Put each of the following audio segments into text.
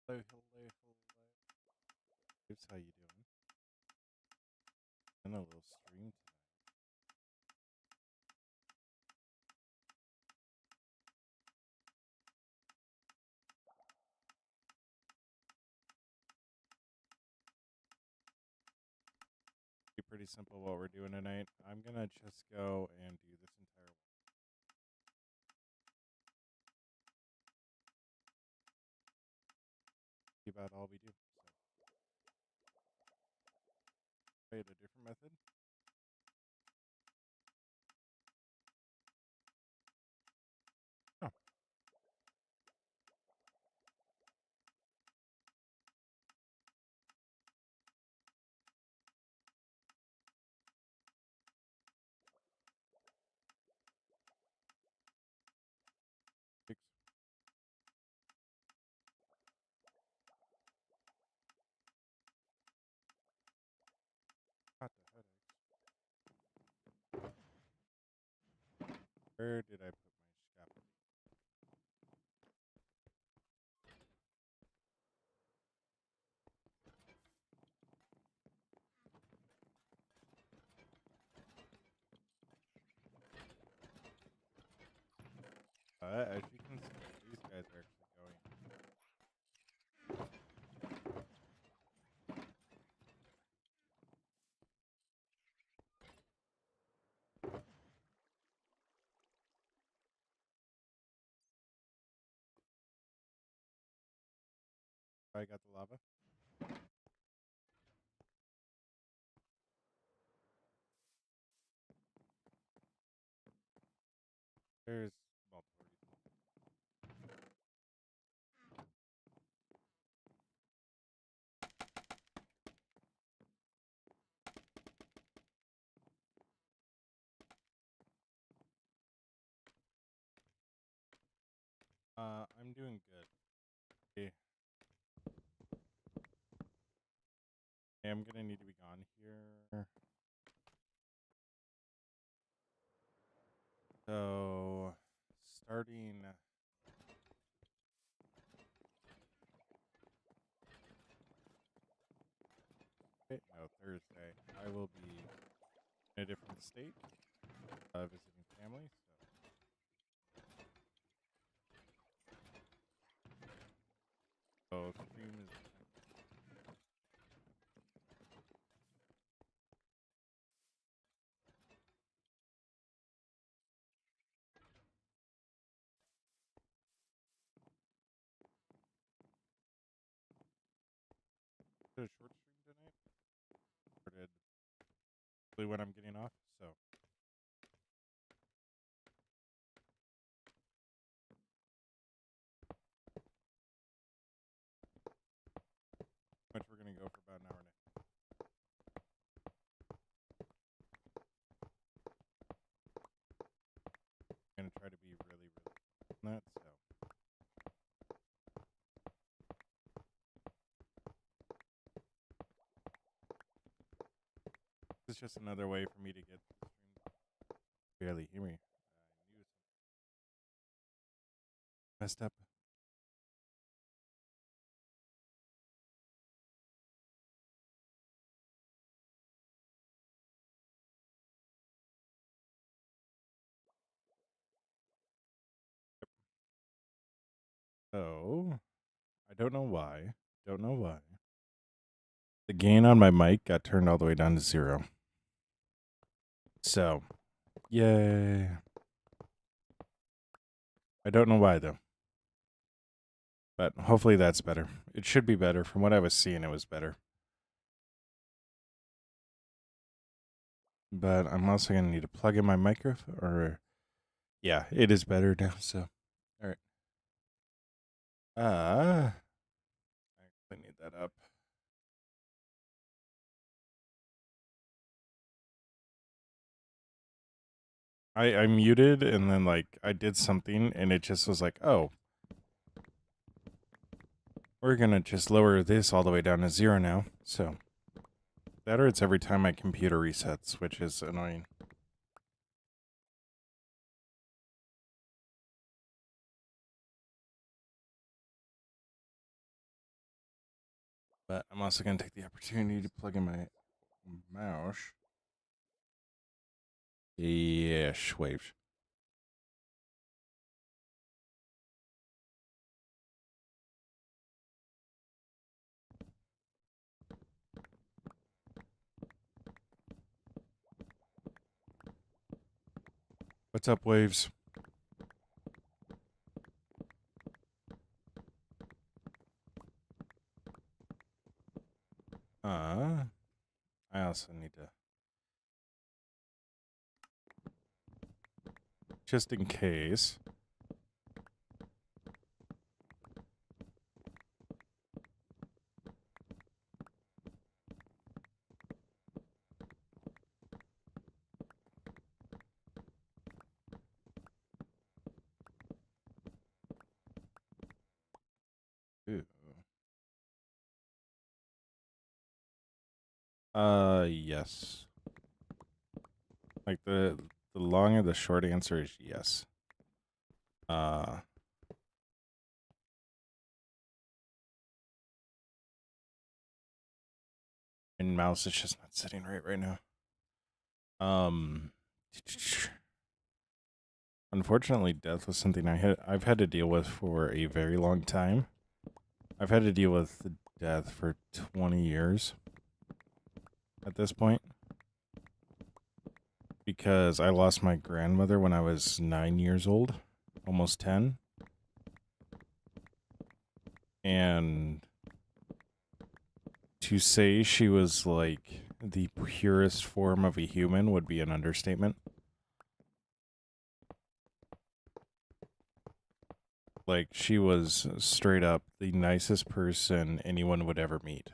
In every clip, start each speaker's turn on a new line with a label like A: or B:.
A: Hello, hello, hello. Here's how you doing? In a little stream tonight. Be pretty simple what we're doing tonight. I'm gonna just go and do this entire about all we do. So wait, a different method? Oh, six. Not the headaches. Where did I put my scalpel? As you can see, these guys are actually going. I got the lava. There's multiple reasons. I'm doing good. Okay, I'm gonna need to be gone here. So, starting. No, Thursday. I will be in a different state, visiting family. So stream is a short stream tonight. Started really when I'm getting off. So much we're gonna go for about an hour and a half. I'm gonna try to be really on that. So this is just another way for me to get the stream. Barely hear me. I knew something messed up. So I don't know why. Don't know why. The gain on my mic got turned all the way down to 0. So, yay. I don't know why though. But hopefully that's better. It should be better. From what I was seeing, it was better. But I'm also going to need to plug in my microphone. Or, yeah, it is better now. So, all right. I actually need that up. I muted and then, like, I did something and it just was like, oh, we're going to just lower this all the way down to 0 now. So, that or it's every time my computer resets, which is annoying. But I'm also going to take the opportunity to plug in my mouse. Yes, waves. What's up, waves? I also need to, just in case. Ooh. Yes. Like the long or the short answer is yes. And mouse is just not sitting right now. Unfortunately, death was something I've had to deal with for a very long time. I've had to deal with death for 20 years at this point because I lost my grandmother when I was 9 years old, almost 10. And to say she was like the purest form of a human would be an understatement. Like, she was straight up the nicest person anyone would ever meet.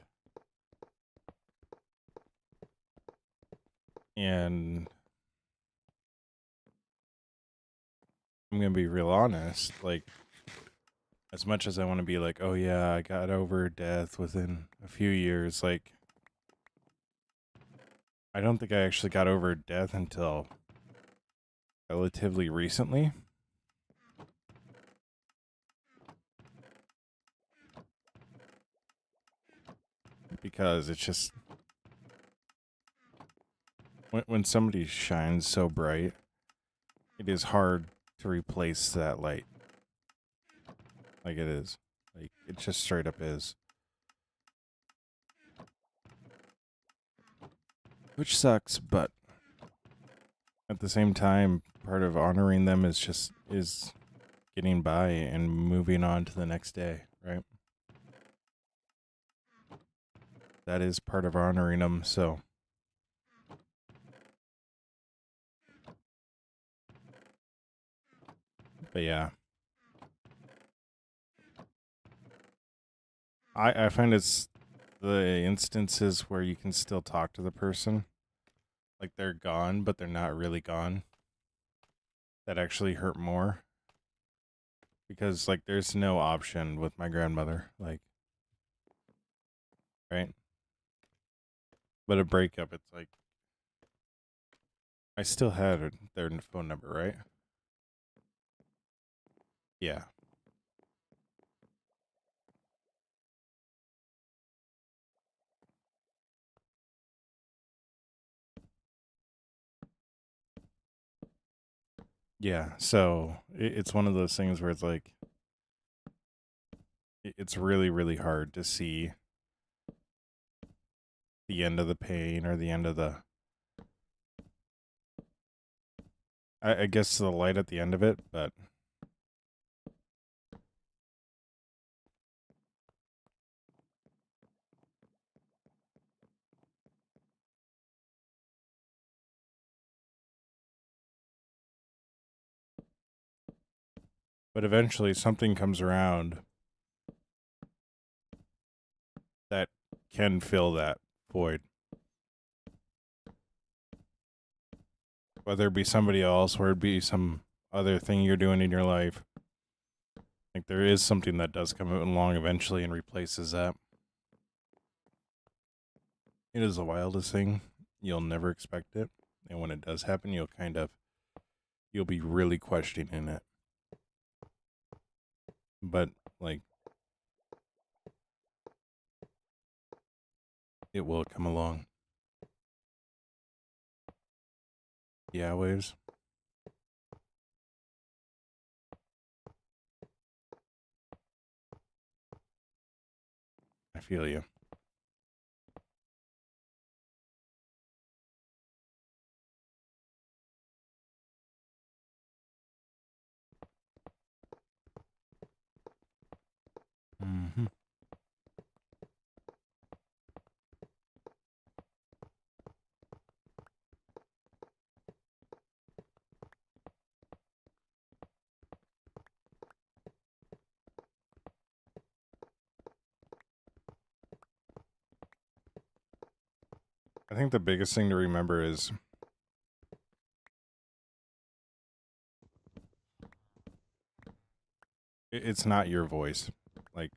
A: And I'm going to be real honest, like, as much as I want to be like, oh yeah, I got over death within a few years, like, I don't think I actually got over death until relatively recently. Because it's just, when somebody shines so bright, it is hard to replace that light. Like, it is. Like, it just straight up is. Which sucks, but at the same time, part of honoring them is getting by and moving on to the next day, right? That is part of honoring them, so. But yeah. I find it's the instances where you can still talk to the person. Like, they're gone, but they're not really gone. That actually hurt more. Because, like, there's no option with my grandmother. Like, right? But a breakup, it's like, I still had their phone number, right? Yeah. Yeah. So it's one of those things where it's like, it's really, really hard to see the end of the pain or the end of the, I guess, the light at the end of it, but eventually something comes around that can fill that void. Whether it be somebody else or it be some other thing you're doing in your life. Like, there is something that does come along eventually and replaces that. It is the wildest thing. You'll never expect it. And when it does happen, you'll be really questioning it. But, like, It will come along. Yeah, waves. I feel you. Mm-hmm. I think the biggest thing to remember is it's not your voice. Like,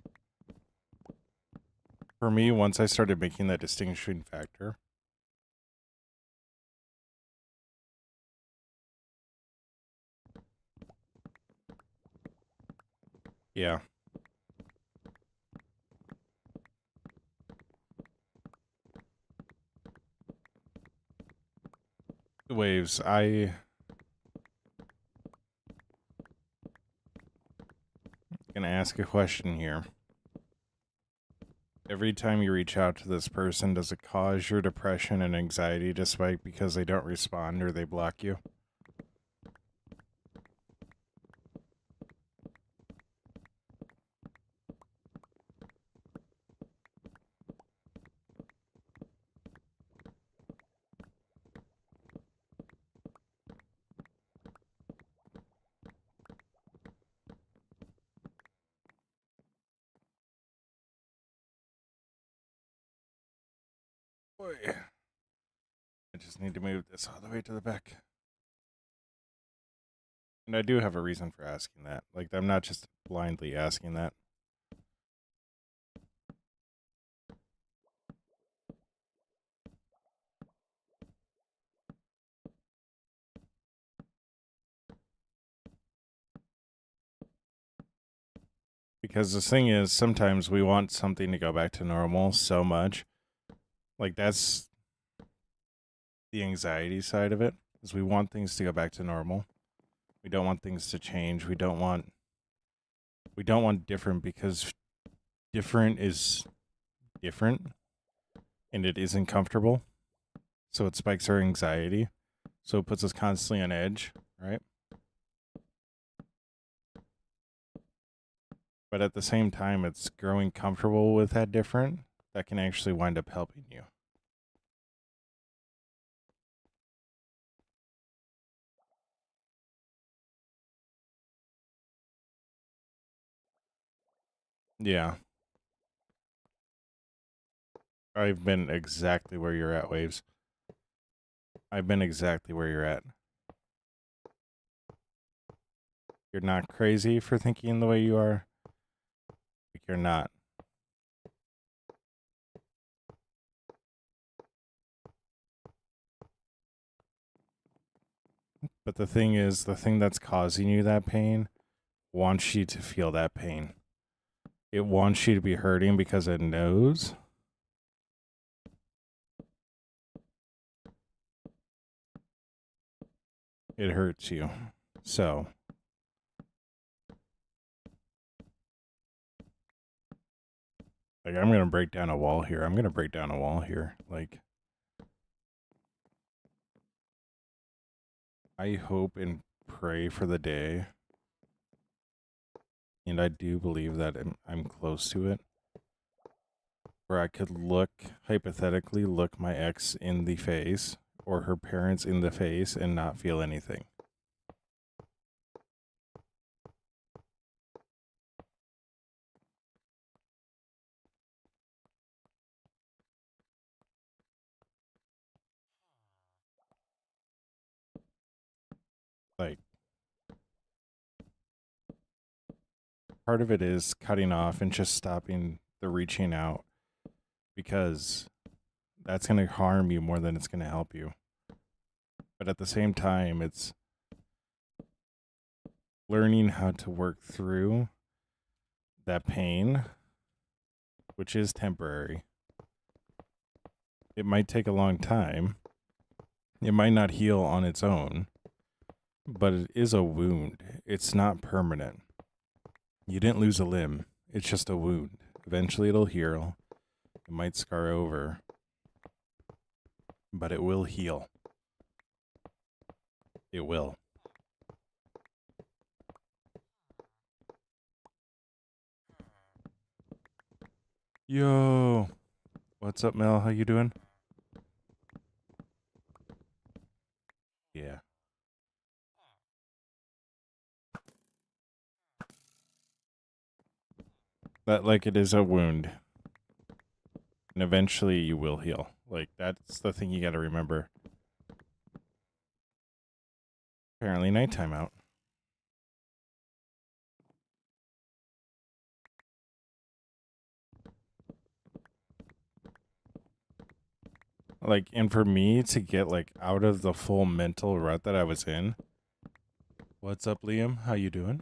A: for me, once I started making that distinguishing factor, yeah, waves. I gonna ask a question here. Every time you reach out to this person, does it cause your depression and anxiety despite because they don't respond or they block you? Boy, I just need to move this all the way to the back. And I do have a reason for asking that. Like, I'm not just blindly asking that. Because the thing is, sometimes we want something to go back to normal so much. Like, that's the anxiety side of it, is we want things to go back to normal. We don't want things to change. We don't want different because different is different and it isn't comfortable. So it spikes our anxiety. So it puts us constantly on edge, right? But at the same time, it's growing comfortable with that different that can actually wind up helping you. Yeah. I've been exactly where you're at, Waves. I've been exactly where you're at. You're not crazy for thinking the way you are. Like, you're not. But the thing is, the thing that's causing you that pain wants you to feel that pain. It wants you to be hurting because it knows it hurts you. So, like, I'm going to break down a wall here. Like, I hope and pray for the day, and I do believe that I'm close to it, where I could hypothetically look my ex in the face or her parents in the face and not feel anything. Like, part of it is cutting off and just stopping the reaching out because that's going to harm you more than it's going to help you. But at the same time, it's learning how to work through that pain, which is temporary, It might take a long time. It might not heal on its own, but it is a wound. It's not permanent. You didn't lose a limb. It's just a wound. Eventually it'll heal. It might scar over, but it will heal. It will. Yo. What's up, Mel? How you doing? Yeah. That, like, it is a wound. And eventually you will heal. Like, that's the thing you gotta remember. Apparently nighttime out. Like, and for me to get, like, out of the full mental rut that I was in. What's up, Liam? How you doing?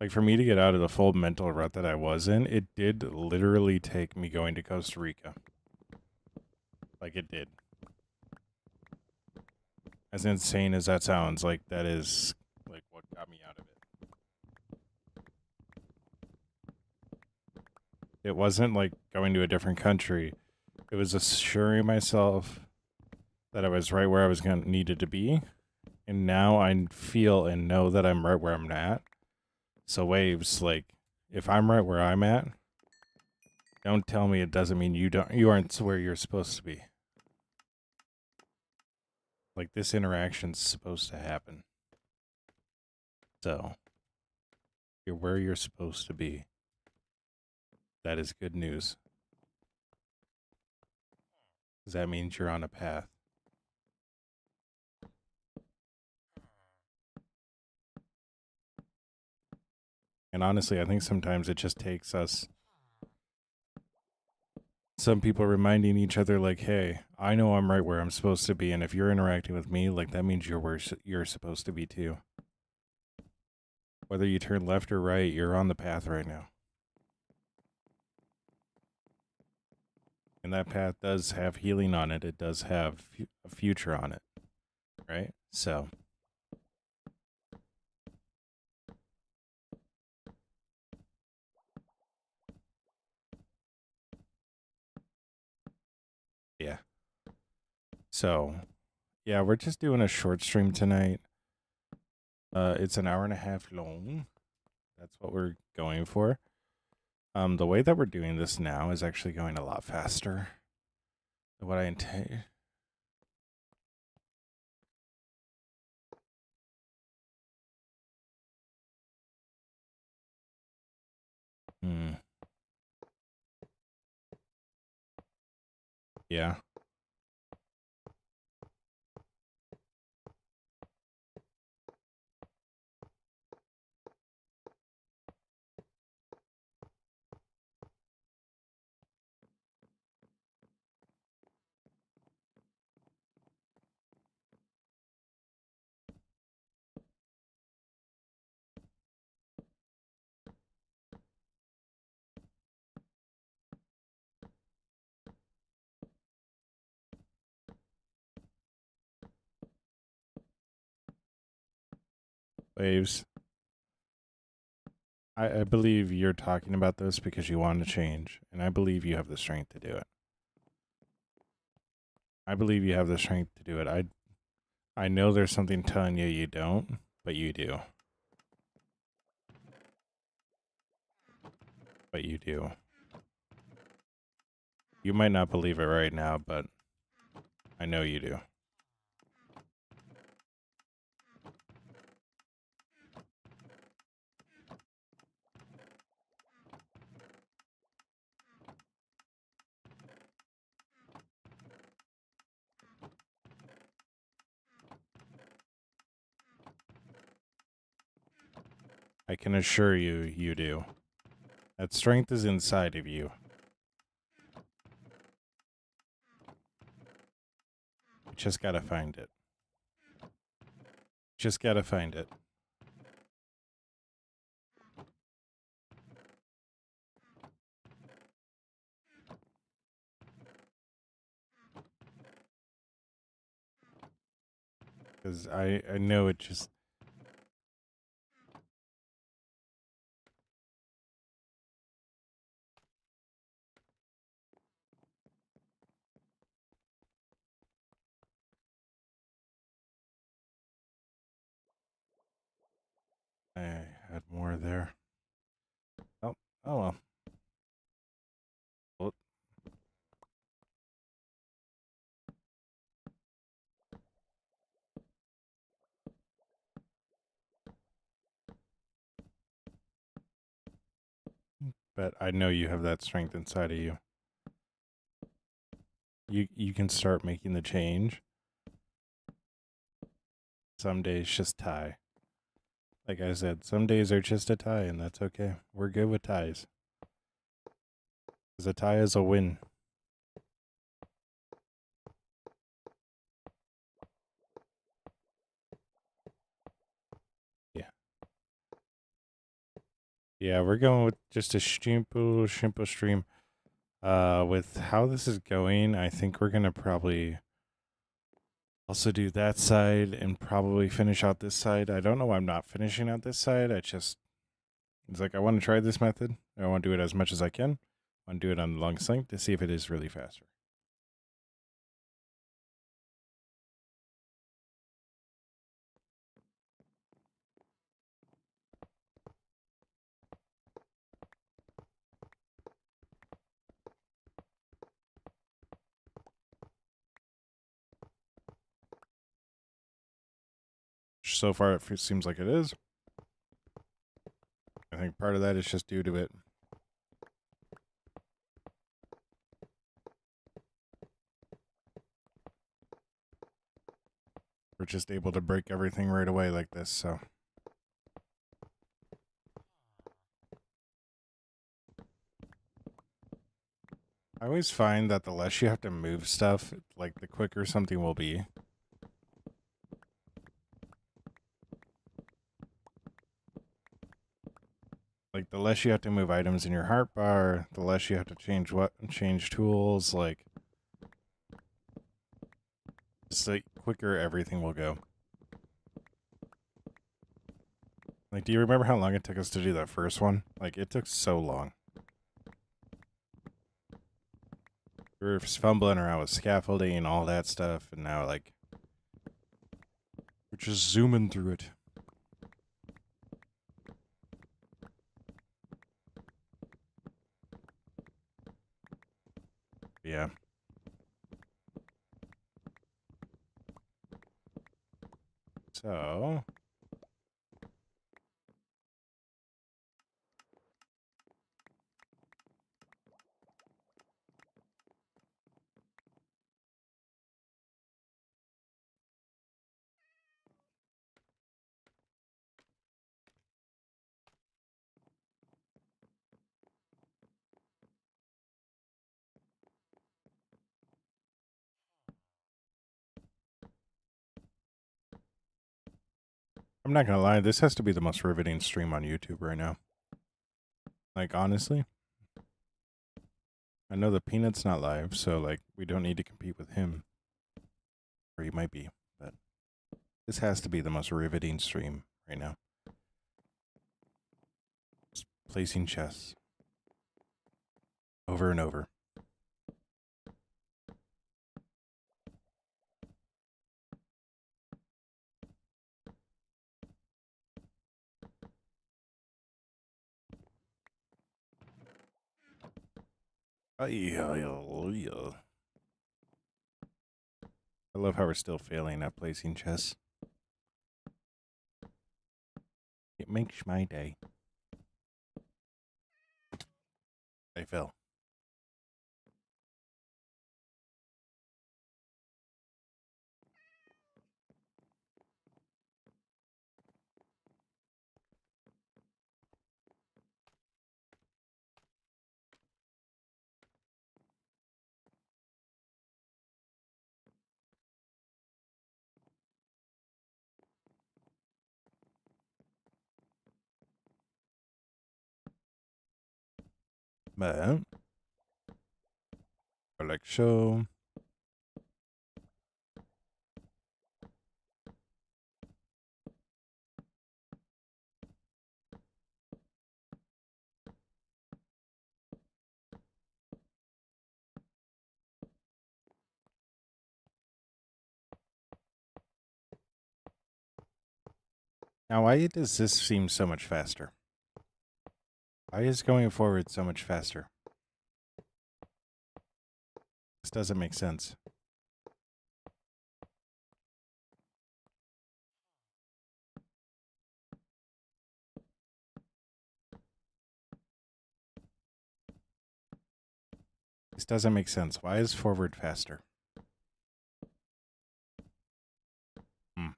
A: Like, for me to get out of the full mental rut that I was in, it did literally take me going to Costa Rica. Like, it did. As insane as that sounds, like, that is, like, what got me out of it. It wasn't, like, going to a different country. It was assuring myself that I was right where I was needed to be. And now I feel and know that I'm right where I'm at. So waves, like, if I'm right where I'm at, don't tell me it doesn't mean you aren't where you're supposed to be. Like, this interaction's supposed to happen. So you're where you're supposed to be. That is good news. Because that means you're on a path. And honestly, I think sometimes it just takes us, some people reminding each other, like, hey, I know I'm right where I'm supposed to be. And if you're interacting with me, like, that means you're where you're supposed to be too. Whether you turn left or right, you're on the path right now. And that path does have healing on it. It does have a future on it. Right? So. Yeah. So, yeah, we're just doing a short stream tonight. It's an hour and a half long. That's what we're going for. The way that we're doing this now is actually going a lot faster than what I intend. Yeah. Waves. I believe you're talking about this because you want to change, and I believe you have the strength to do it. I believe you have the strength to do it. I know there's something telling you you don't, but you do. But you do. You might not believe it right now, but I know you do. I can assure you, you do. That strength is inside of you. You just gotta find it. Just gotta find it. Because I know it just... I had more there. Oh, oh well. Well, but I know you have that strength inside of you. You can start making the change. Some days just tie. Like I said, some days are just a tie, and that's okay. We're good with ties. Because a tie is a win. Yeah. Yeah, we're going with just a simple stream. With how this is going, I think we're gonna probably also do that side and probably finish out this side. I don't know why I'm not finishing out this side. It's like I want to try this method. I want to do it as much as I can. I want to do it on the longest length to see if it is really faster. So far, it seems like it is. I think part of that is just due to it. We're just able to break everything right away like this, so. I always find that the less you have to move stuff, like the quicker something will be. Like the less you have to move items in your heart bar, the less you have to change tools, like just like quicker everything will go. Like, do you remember how long it took us to do that first one? Like, it took so long. We were fumbling around with scaffolding and all that stuff, and now, like, we're just zooming through it. Yeah. So, I'm not gonna lie, this has to be the most riveting stream on YouTube right now. Like, honestly. I know the Peanut's not live, so, like, we don't need to compete with him. Or he might be, but this has to be the most riveting stream right now. Just placing chess. Over and over. I love how we're still failing at placing chess. It makes my day. I fell. But I like show. Now, why does this seem so much faster? Why is going forward so much faster? This doesn't make sense. This doesn't make sense. Why is forward faster? Hmm.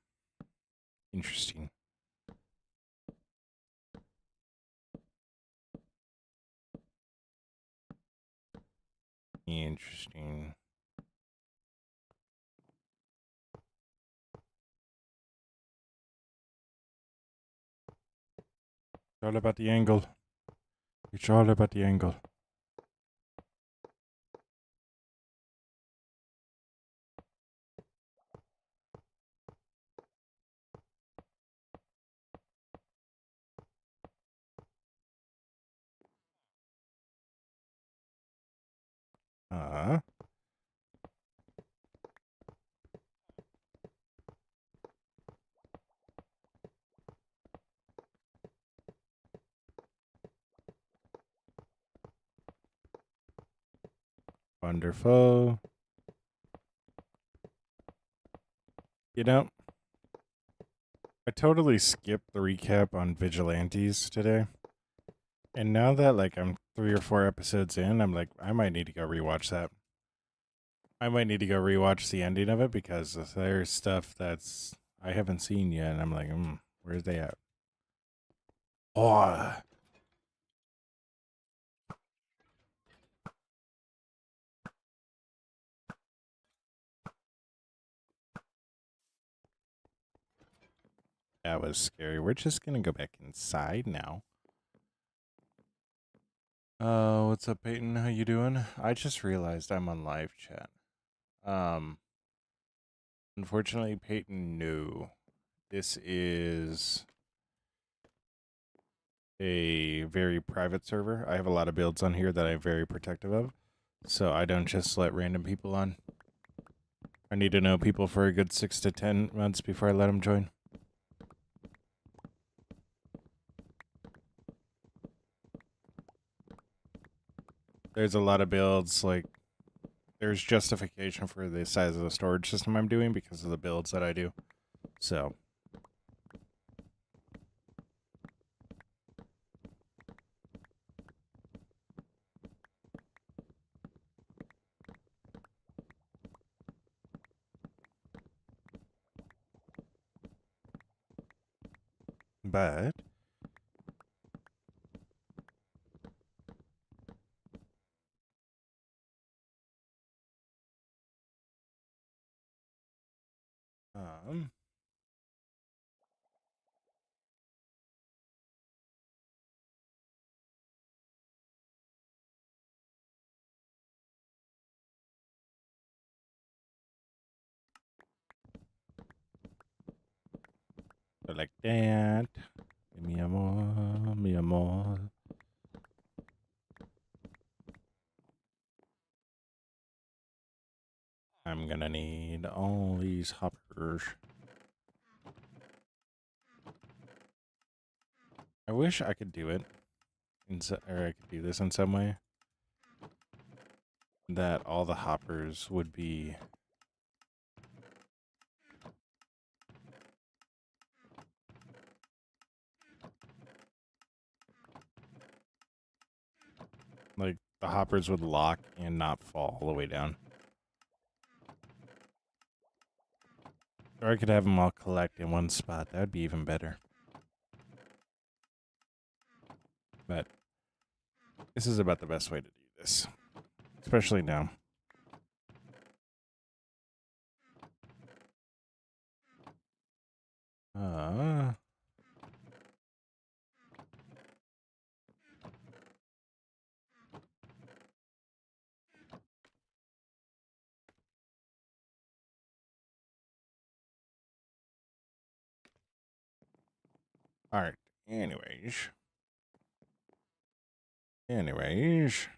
A: Interesting. Interesting. It's all about the angle. It's all about the angle. Uh, Wonderful. You know, I totally skipped the recap on Vigilantes today. And now that like I'm 3 or 4 episodes in, I'm like, I might need to go rewatch that. I might need to go rewatch the ending of it because there's stuff that's I haven't seen yet, and I'm like, where's they at? Oh, that was scary. We're just gonna go back inside now. What's up, Peyton? How you doing? I just realized I'm on live chat. Um, Unfortunately, Peyton, no. This is a very private server. I have a lot of builds on here that I'm very protective of, so I don't just let random people on. I need to know people for a good 6 to 10 months before I let them join. There's a lot of builds, like, there's justification for the size of the storage system I'm doing because of the builds that I do. So, but um like that. Mi amor, mi amor. I'm gonna need all these hoppers. I wish I could do it, or I could do this in some way. That all the hoppers would be like the hoppers would lock and not fall all the way down. Or I could have them all collect in one spot. That would be even better. But this is about the best way to do this, especially now. Uh, all right. Anyways. Anyways.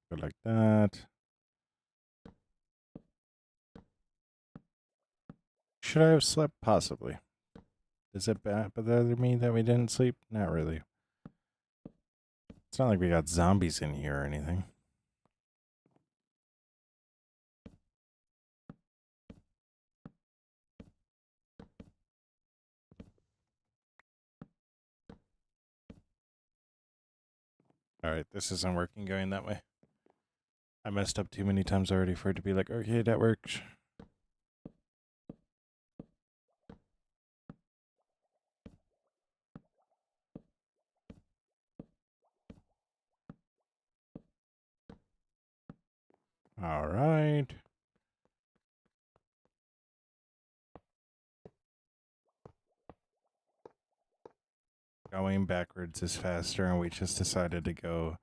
A: Go like that. Should I have slept? Possibly. Does it bother me that we didn't sleep? Not really. It's not like we got zombies in here or anything. Alright, this isn't working going that way. I messed up too many times already for it to be like, okay, that works. Alright. Going backwards is faster, and we just decided to go.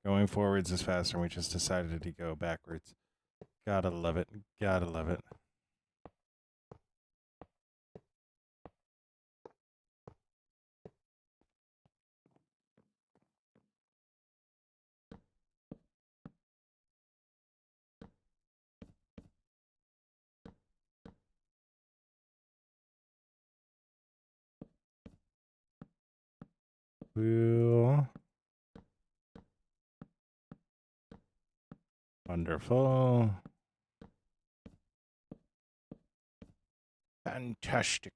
A: Going forwards is faster, and we just decided to go backwards. Gotta love it. Gotta love it. Cool. Wonderful. Fantastic.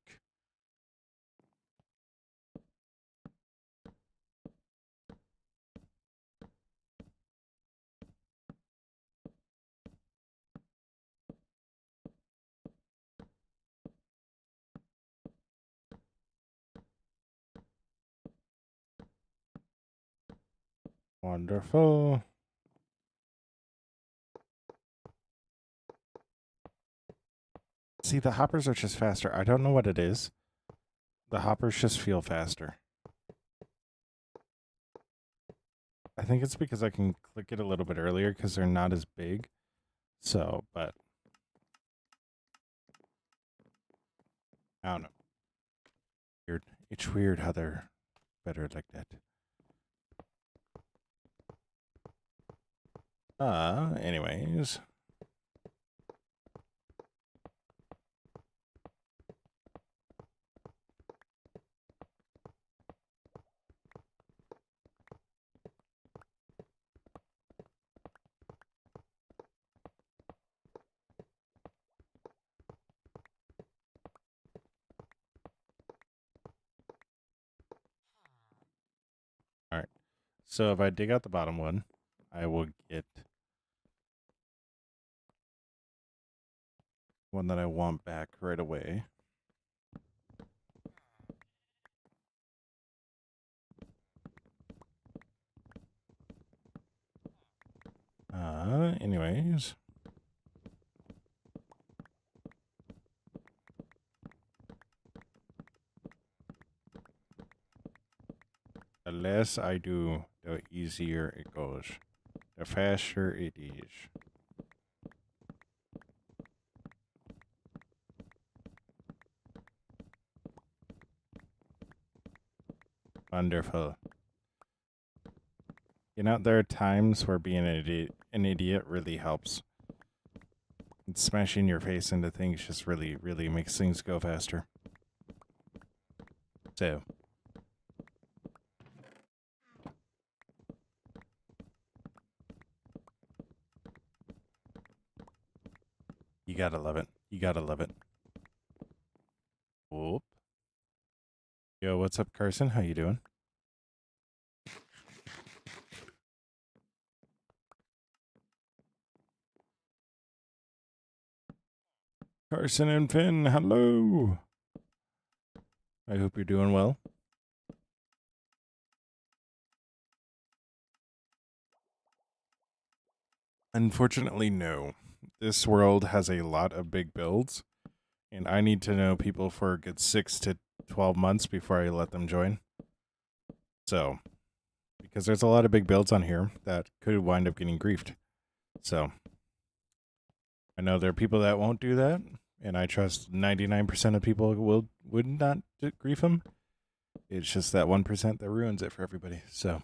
A: Wonderful. See, the hoppers are just faster. I don't know what it is. The hoppers just feel faster. I think it's because I can click it a little bit earlier because they're not as big. So, but I don't know. Weird. It's weird how they're better like that. Anyways. All right. So if I dig out the bottom one, I will get one that I want back right away. Anyways. The less I do, the easier it goes. The faster it is. Wonderful. You know, there are times where being an idiot really helps. And smashing your face into things just really makes things go faster. So. You gotta love it. You gotta love it. Whoop. Yo, what's up, Carson? How you doing? Carson and Finn, hello. I hope you're doing well. Unfortunately, no. This world has a lot of big builds, and I need to know people for a good 6 to 12 months before I let them join. So, because there's a lot of big builds on here that could wind up getting griefed. So, I know there are people that won't do that, and I trust 99% of people would not grief them. It's just that 1% that ruins it for everybody. So,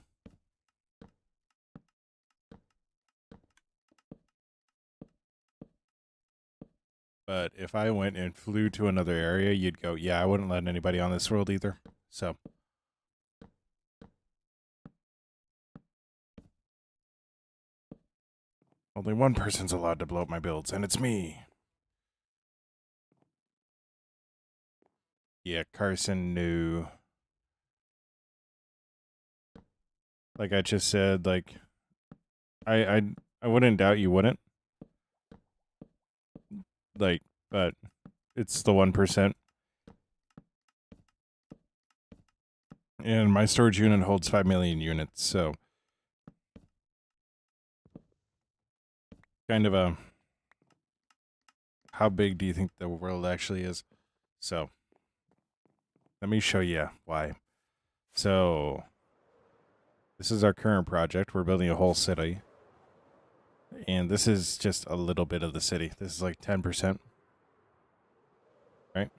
A: But if I went and flew to another area, you'd go, yeah, I wouldn't let anybody on this world either. So. Only one person's allowed to blow up my builds, and it's me. Yeah, Carson knew. Like I just said, like I wouldn't doubt you wouldn't. Like, but it's the 1%. And my storage unit holds 5 million units, so kind of a how big do you think the world actually is? So let me show you why. So this is our current project. We're building a whole city. And this is just a little bit of the city. This is like 10%. Right?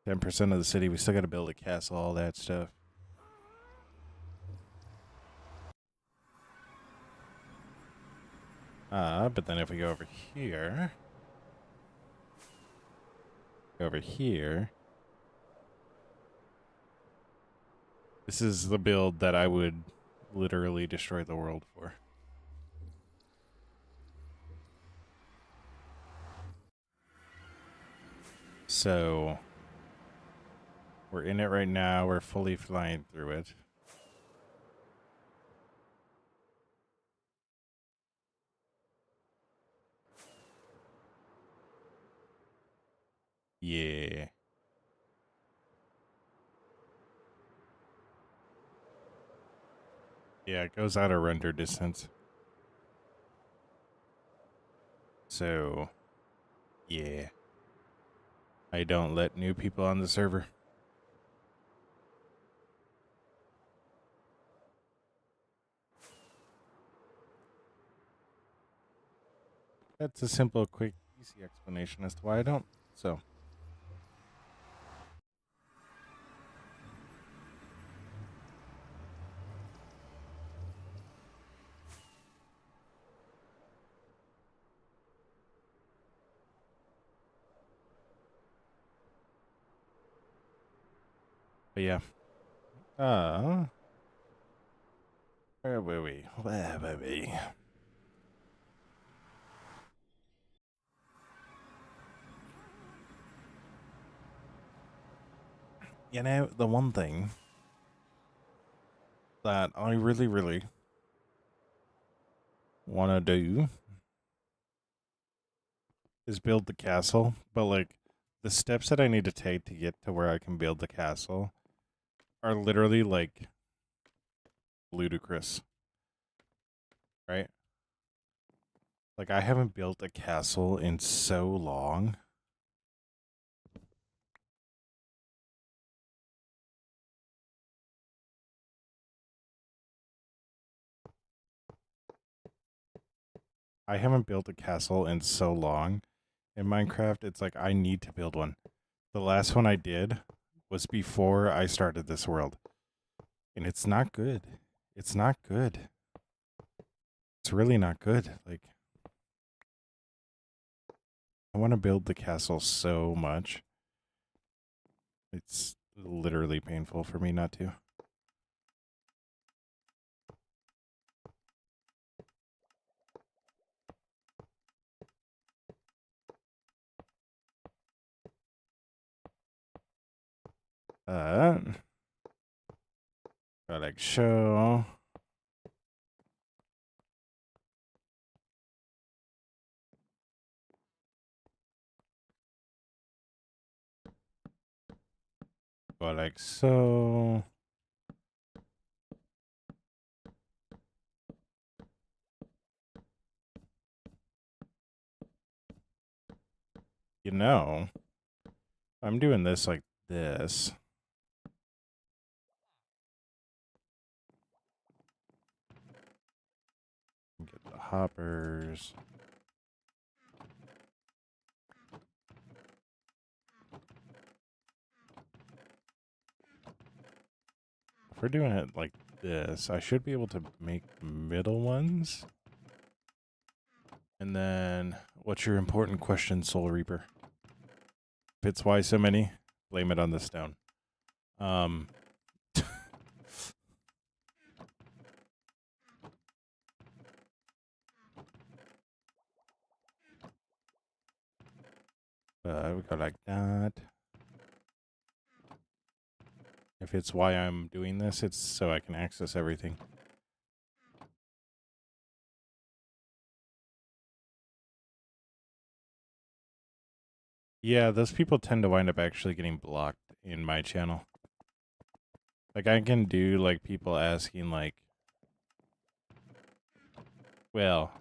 A: 10% of the city. We still got to build a castle, all that stuff. But then if we go over here, this is the build that I would literally destroy the world for. So we're in it right now. We're fully flying through it. Yeah. Yeah, it goes out of render distance. So, yeah. I don't let new people on the server. That's a simple, quick, easy explanation as to why I don't. So. But yeah. Where were we? Where were we? You know, the one thing that I really, really want to do is build the castle. But, like, the steps that I need to take to get to where I can build the castle are literally, like, ludicrous. Right? Like, I haven't built a castle in so long. I haven't built a castle in so long in Minecraft. It's like I need to build one. The last one I did was before I started this world. And it's not good. It's not good. It's really not good. Like, I want to build the castle so much. It's literally painful for me not to. Go like show. Go like so. You know, I'm doing this like this. Get the hoppers. If we're doing it like this, I should be able to make middle ones. And then, what's your important question, Soul Reaper? If it's why so many, blame it on the stone. We go like that. If it's why I'm doing this, it's so I can access everything. Yeah, those people tend to wind up actually getting blocked in my channel. Like, I can do, like, people asking, like, well,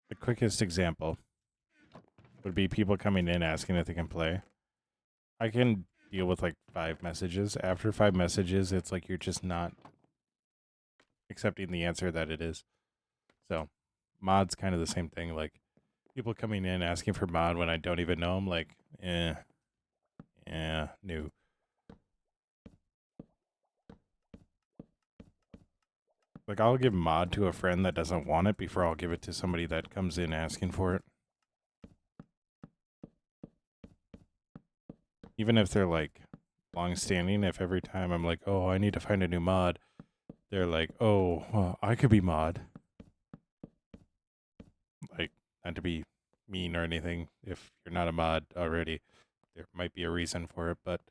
A: the quickest example would be people coming in asking if they can play. I can deal with, like, 5 messages. After 5 messages, it's like you're just not accepting the answer that it is. So, mod's kind of the same thing. Like, people coming in asking for mod when I don't even know them, like, new. Like, I'll give mod to a friend that doesn't want it before I'll give it to somebody that comes in asking for it. Even if they're, like, long-standing, if every time I'm like, oh, I need to find a new mod, they're like, oh, well, I could be mod. Like, not to be mean or anything. If you're not a mod already, there might be a reason for it, but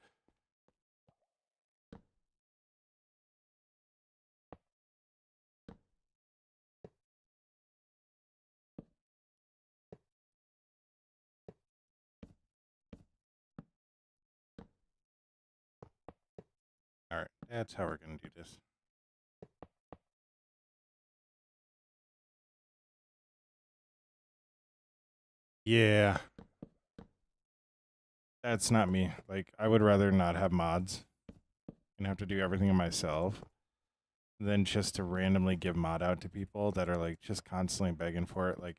A: all right, that's how we're going to do this. Yeah, that's not me. Like, I would rather not have mods and have to do everything myself than just to randomly give mod out to people that are, like, just constantly begging for it. Like,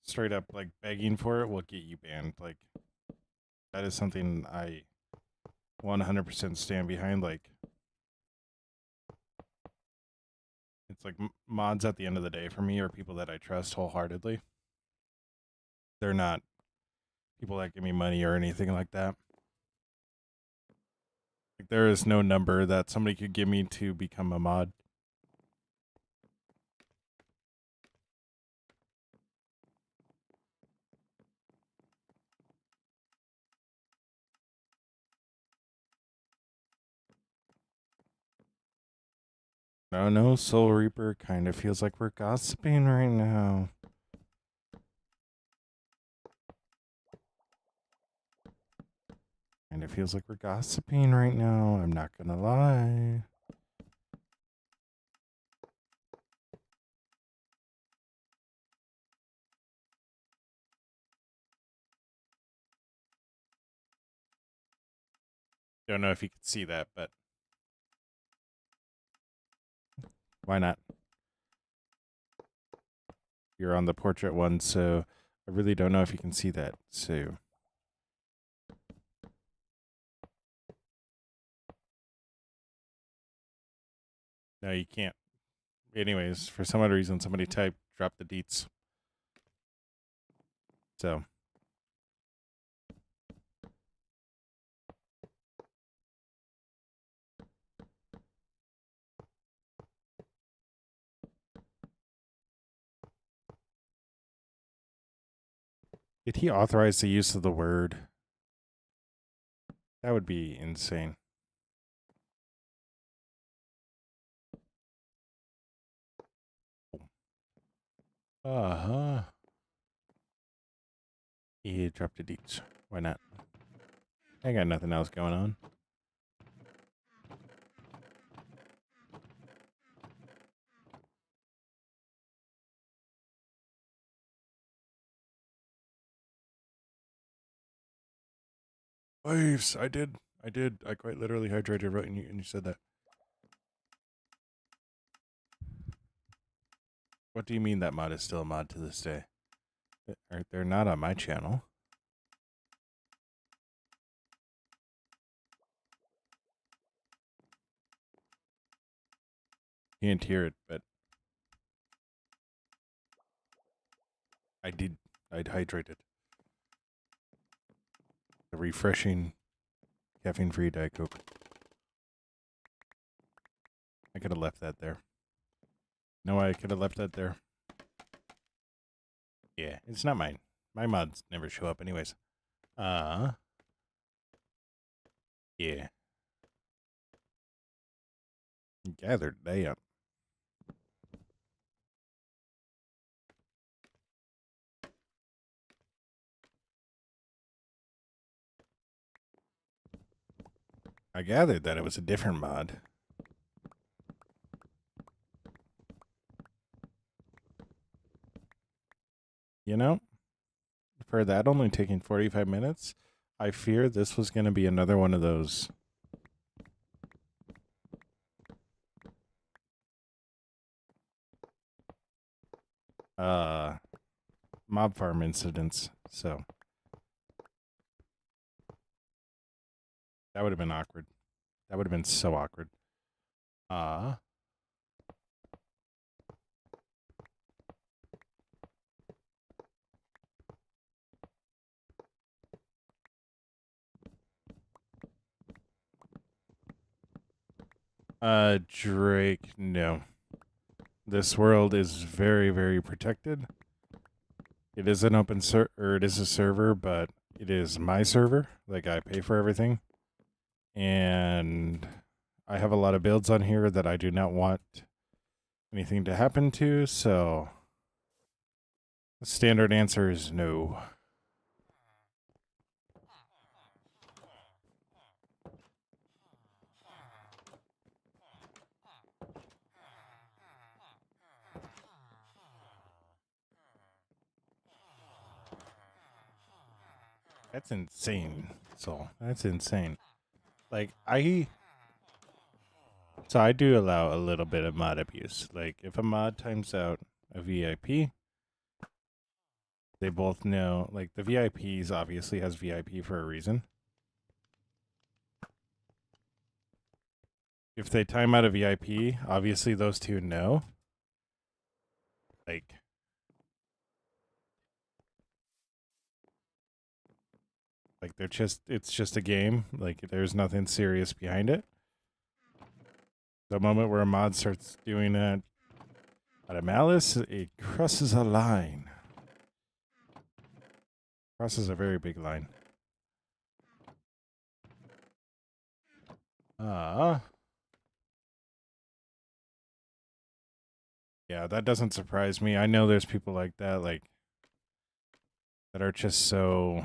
A: straight up, like, begging for it will get you banned. Like, that is something I 100% stand behind. Like, it's like mods at the end of the day for me are people that I trust wholeheartedly. They're not people that give me money or anything like that. Like, there is no number that somebody could give me to become a mod. No, Soul Reaper kind of feels like we're gossiping right now. Kind of feels like we're gossiping right now. I'm not gonna lie. Don't know if you could see that, but why not? You're on the portrait one, so I really don't know if you can see that. So no, you can't. Anyways, for some odd reason, somebody typed drop the deets. So did he authorize the use of the word? That would be insane. Uh-huh. He dropped the deets. Why not? I got nothing else going on. Waves. I did. I quite literally hydrated right, and you said that. What do you mean that mod is still a mod to this day? They're not on my channel. Can't hear it, but I did. I'd hydrated. A refreshing, caffeine-free Diet Coke. I could have left that there. No, I could have left that there. Yeah, it's not mine. My mods never show up anyways. Yeah. Gathered day up. I gathered that it was a different mod. You know, for that only taking 45 minutes, I fear this was going to be another one of those. Mob farm incidents. So that would have been awkward. That would have been so awkward. Drake, no. This world is very, very protected. It is an open or it is a server, but it is my server. Like, I pay for everything. And I have a lot of builds on here that I do not want anything to happen to, so the standard answer is no. That's insane. So that's insane. Like, so I do allow a little bit of mod abuse. Like, if a mod times out a VIP, they both know, like, the VIPs obviously has VIP for a reason. If they time out a VIP, obviously those two know. Like, they're just, it's just a game. Like, there's nothing serious behind it. The moment where a mod starts doing that out of malice, it crosses a line. Crosses a very big line. Yeah, that doesn't surprise me. I know there's people like that, like, that are just so...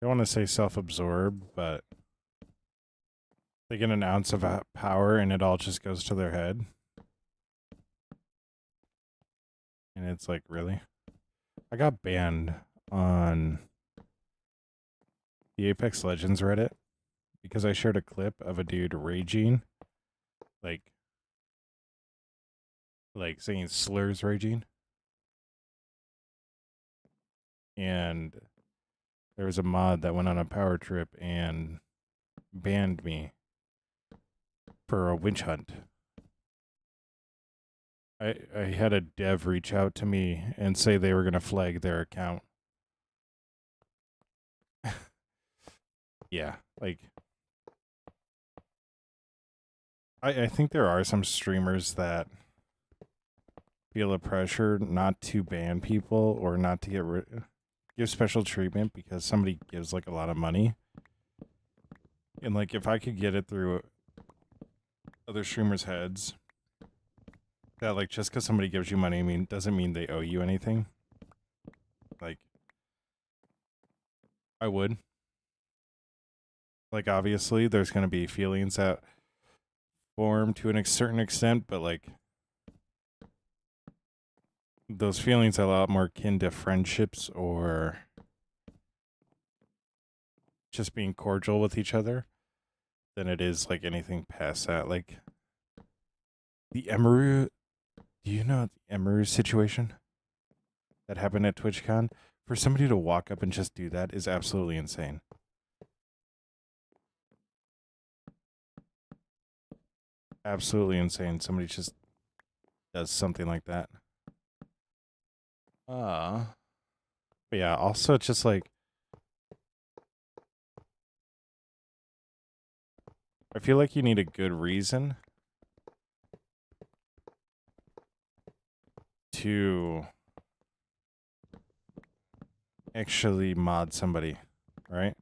A: I don't want to say self-absorbed, but they get an ounce of power and it all just goes to their head. And it's like, really? I got banned on the Apex Legends Reddit because I shared a clip of a dude raging, like saying slurs raging. And there was a mod that went on a power trip and banned me for a witch hunt. I had a dev reach out to me and say they were going to flag their account. Yeah, like, I think there are some streamers that feel a pressure not to ban people or not to give special treatment because somebody gives, like, a lot of money. And, like, if I could get it through other streamers' heads that, like, just because somebody gives you money doesn't mean they owe you anything. Like, I would. Like, obviously, there's going to be feelings that form to a certain extent, but, like, those feelings are a lot more akin to friendships or just being cordial with each other than it is, like, anything past that. Like, the Emeru, do you know the Emeru situation that happened at TwitchCon? For somebody to walk up and just do that is absolutely insane. absolutely insane. Somebody just does something like that. But yeah, also it's just like I feel like you need a good reason to actually mod somebody, right?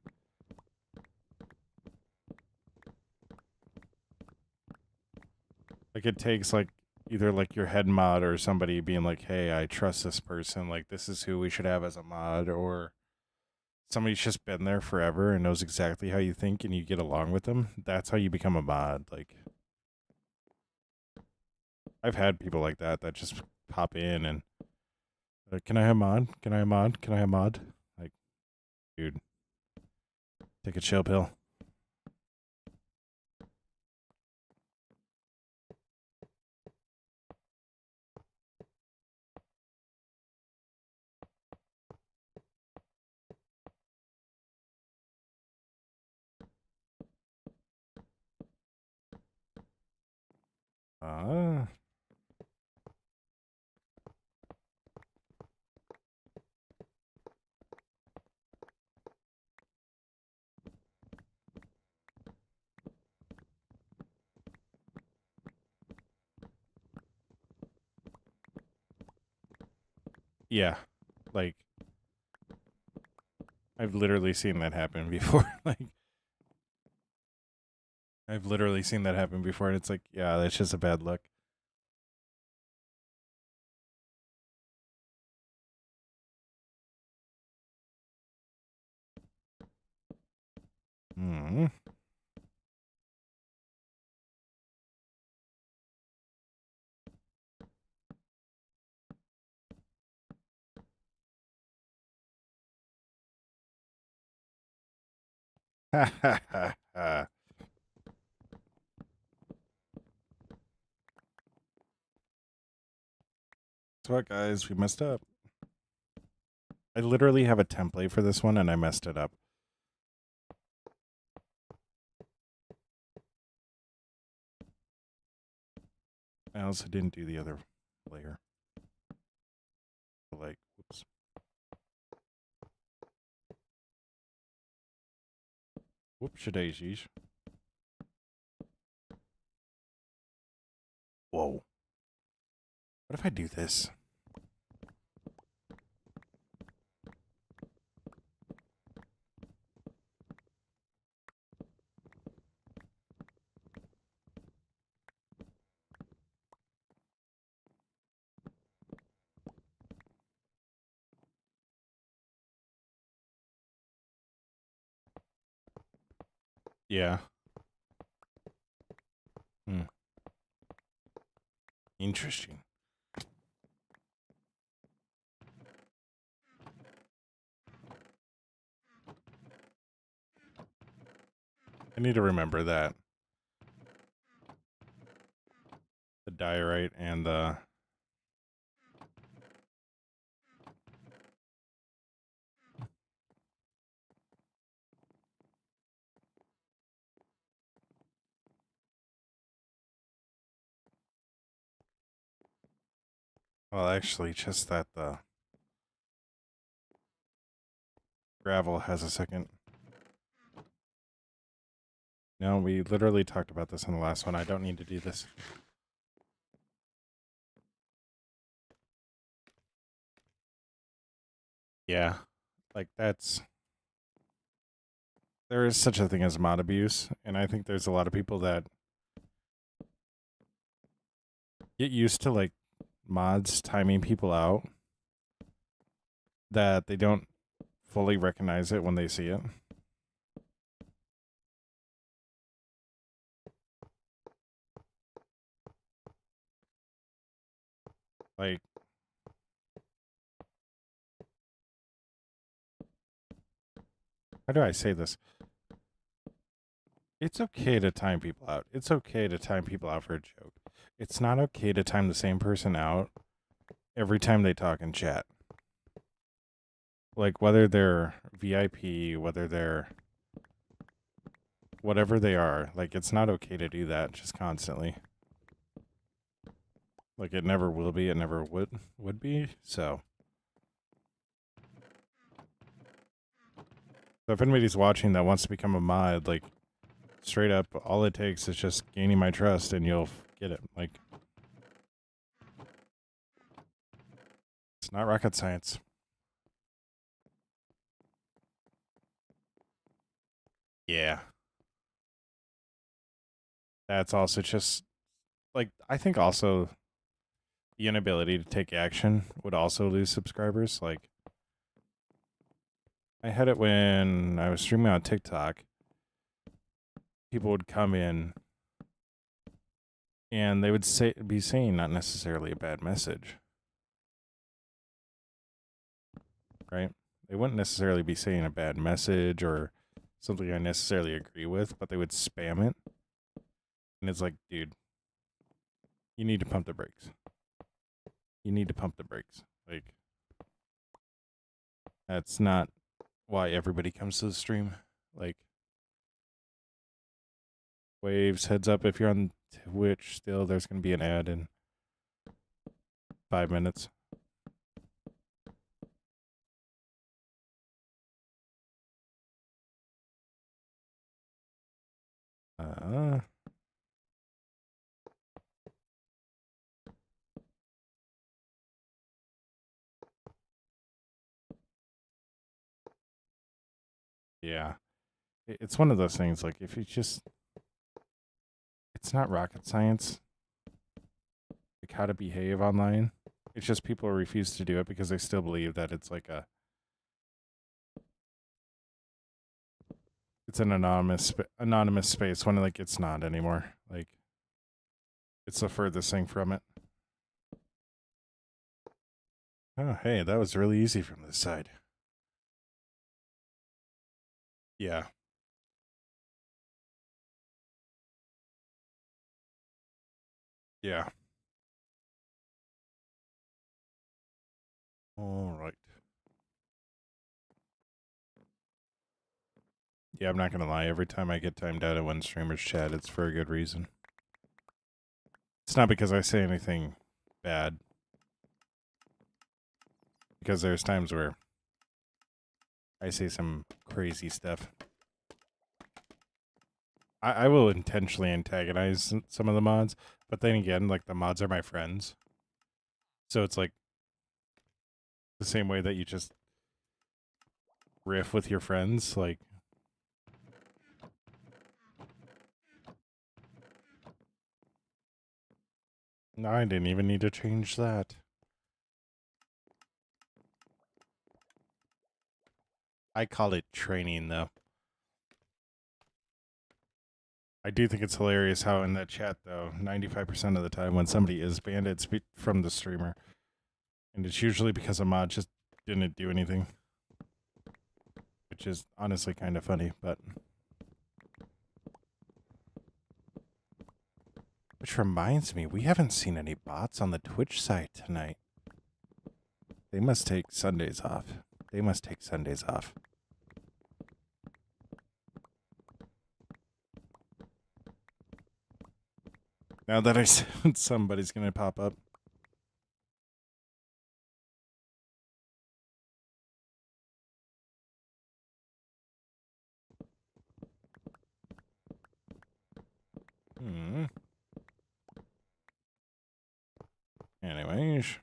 A: Like it takes like either like your head mod or somebody being like, "Hey, I trust this person. Like this is who we should have as a mod," or somebody's just been there forever and knows exactly how you think and you get along with them. That's how you become a mod. Like I've had people like that that just pop in and can I have mod? Can I have mod? Can I have mod? Like, dude, take a chill pill. Uh, yeah, like I've literally seen that happen before. Like I've literally seen that happen before, and it's like, yeah, that's just a bad look. Hmm. Ha ha ha ha. Guess what, guys? We messed up. I literally have a template for this one, and I messed it up. I also didn't do the other layer. Like, whoops. Whoops, daisies. Whoa. What if I do this? Yeah. Hmm. Interesting. I need to remember that. The diorite and the... Well, actually, just that the gravel has a second. No, we literally talked about this in the last one. I don't need to do this. Yeah. Like, that's... There is such a thing as mod abuse, and I think there's a lot of people that get used to, like, mods timing people out that they don't fully recognize it when they see it. Like, how do I say this? It's okay to time people out. It's okay to time people out for a joke. It's not okay to time the same person out every time they talk in chat. Like, whether they're VIP, whether they're whatever they are, like, it's not okay to do that just constantly. Like, it never will be, it never would be, so. So if anybody's watching that wants to become a mod, like, straight up, all it takes is just gaining my trust and you'll get it. Like, it's not rocket science. Yeah. That's also just, like, I think also the inability to take action would also lose subscribers. Like, I had it when I was streaming on TikTok. People would come in and they would be saying not necessarily a bad message, right? They wouldn't necessarily be saying a bad message or something I necessarily agree with, but they would spam it. And it's like, dude, you need to pump the brakes. You need to pump the brakes. Like, that's not why everybody comes to the stream. Like, Waves, heads up if you're on Twitch still, there's going to be an ad in 5 minutes. Yeah. It's one of those things, like, if you just, it's not rocket science, like how to behave online. It's just people refuse to do it because they still believe that it's like it's an anonymous space when, like, it's not anymore. Like, it's the furthest thing from it. Oh, hey, that was really easy from this side. Yeah. Yeah. All right. Yeah, I'm not going to lie. Every time I get timed out of one streamer's chat, it's for a good reason. It's not because I say anything bad. Because there's times where I say some crazy stuff. I will intentionally antagonize some of the mods, but then again, like, the mods are my friends. So it's like the same way that you just riff with your friends. Like, no, I didn't even need to change that. I call it training, though. I do think it's hilarious how in that chat, though, 95% of the time when somebody is banned, it's from the streamer. And it's usually because a mod just didn't do anything. Which is honestly kind of funny, but... Which reminds me, we haven't seen any bots on the Twitch site tonight. They must take Sundays off. They must take Sundays off. Now that I said somebody's going to pop up. Anyways.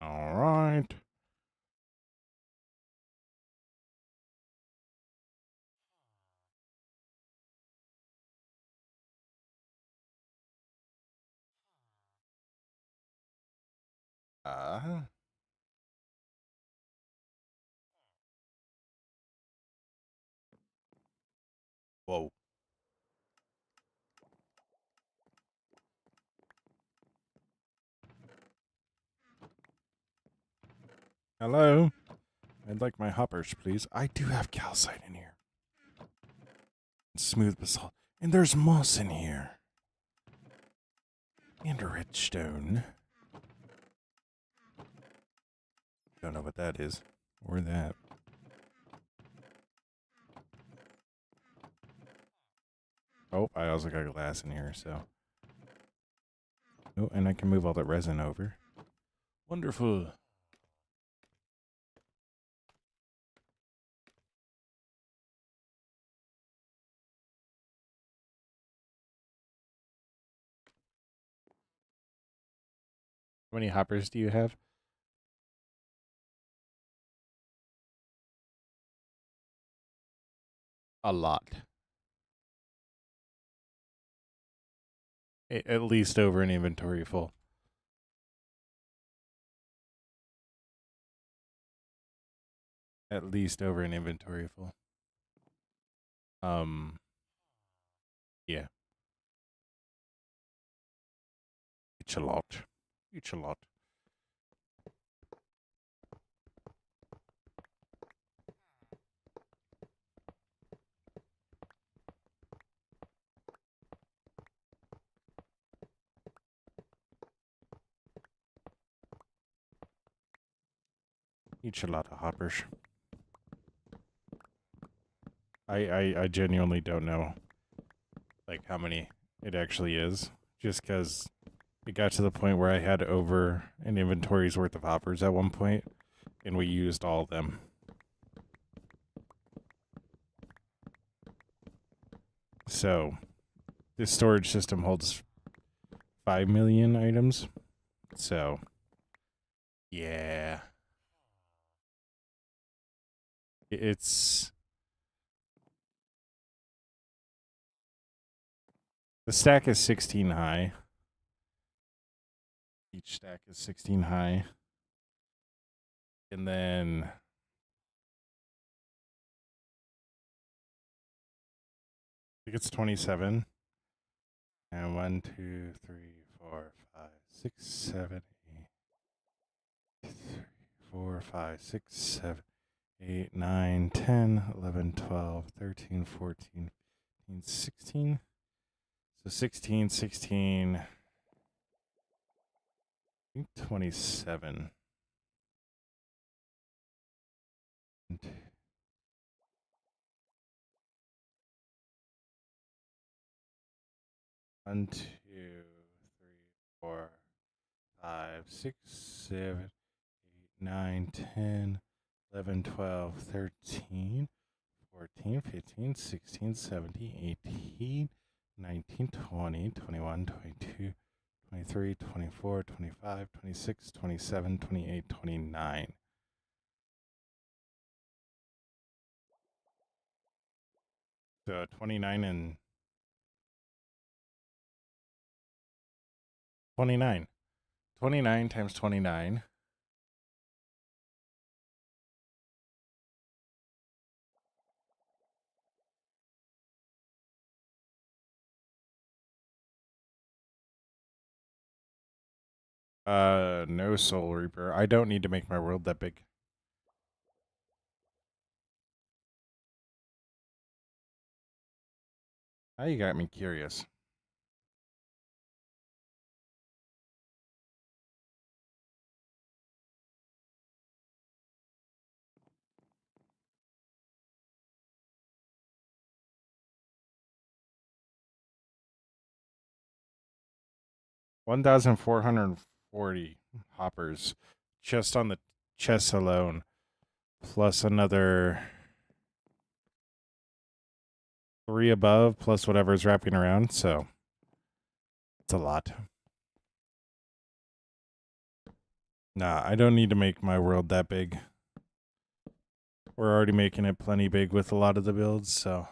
A: All right. Whoa. Hello? I'd like my hoppers, please. I do have calcite in here. Smooth basalt. And there's moss in here. And redstone. Don't know what that is. Or that. Oh, I also got glass in here, so. Oh, and I can move all that resin over. Wonderful. How many hoppers do you have? A lot. At least over an inventory full. At least over an inventory full. Yeah. It's a lot. It's a lot. Each a lot of hoppers. I genuinely don't know, like, how many it actually is. Just because it got to the point where I had over an inventory's worth of hoppers at one point, and we used all of them. So, this storage system holds 5 million items. So, yeah. It's... The stack is 16 high. Each stack is 16 high. And then... I think it's 27. And 1, 2, 3, 4, 5, 6, 7, 8. 3, 4, 5, 6, 7, 8, 9, 10, 11, 12, 13, 14, 15, 16. So 16, 16, I think 27. 1, 2, 3, 4, 5, 6, 7, 8, 9, 10, 11, 12, 13, 14, 15, 16, 17, 18, 19, 20, 21, 22, 23, 24, 25, 26, 27, 28, 29. So 29 and 29. 29 times 29. No Soul Reaper. I don't need to make my world that big. Now you got me curious. $1,440 hoppers just on the chests alone, plus another 3 above, plus whatever's wrapping around. So it's a lot. Nah, I don't need to make my world that big. We're already making it plenty big with a lot of the builds, so.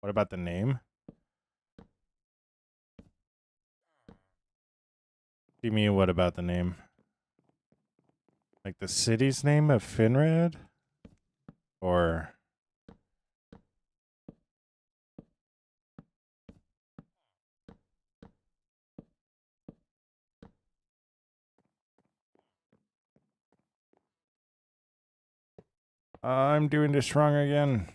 A: What about the name? You mean what about the name? Like the city's name of Finrad? Or... I'm doing this wrong again.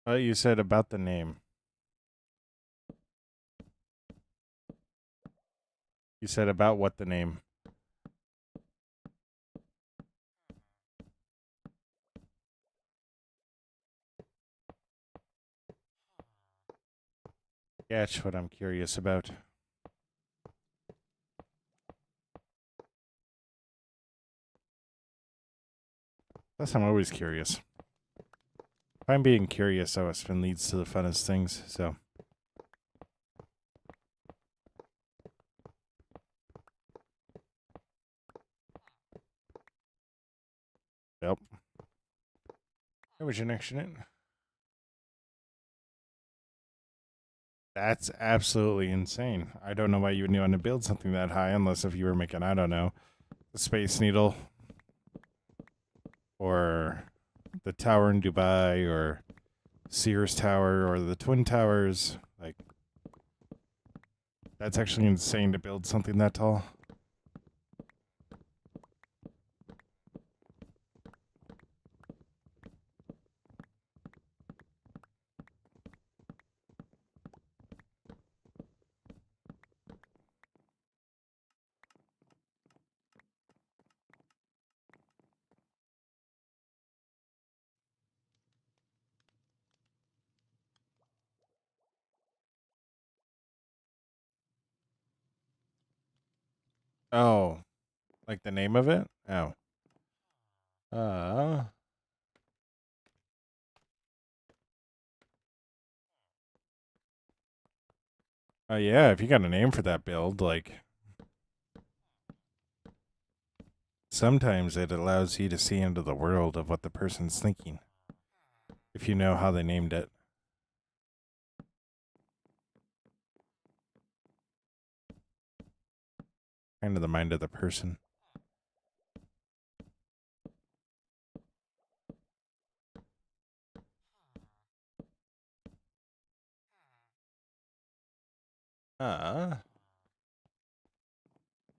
A: You said about the name. You said about what the name. Yeah, that's what I'm curious about. Plus, I'm always curious. If I'm being curious, so often leads to the funnest things, so. Yep. That was your next unit. That's absolutely insane. I don't know why you would want to build something that high unless if you were making, I don't know, the Space Needle or the tower in Dubai or Sears Tower or the Twin Towers. Like, that's actually insane to build something that tall. Oh, like the name of it? Oh. Uh. Oh, yeah, if you got a name for that build, like, sometimes it allows you to see into the world of what the person's thinking. If you know how they named it. Kind of the mind of the person.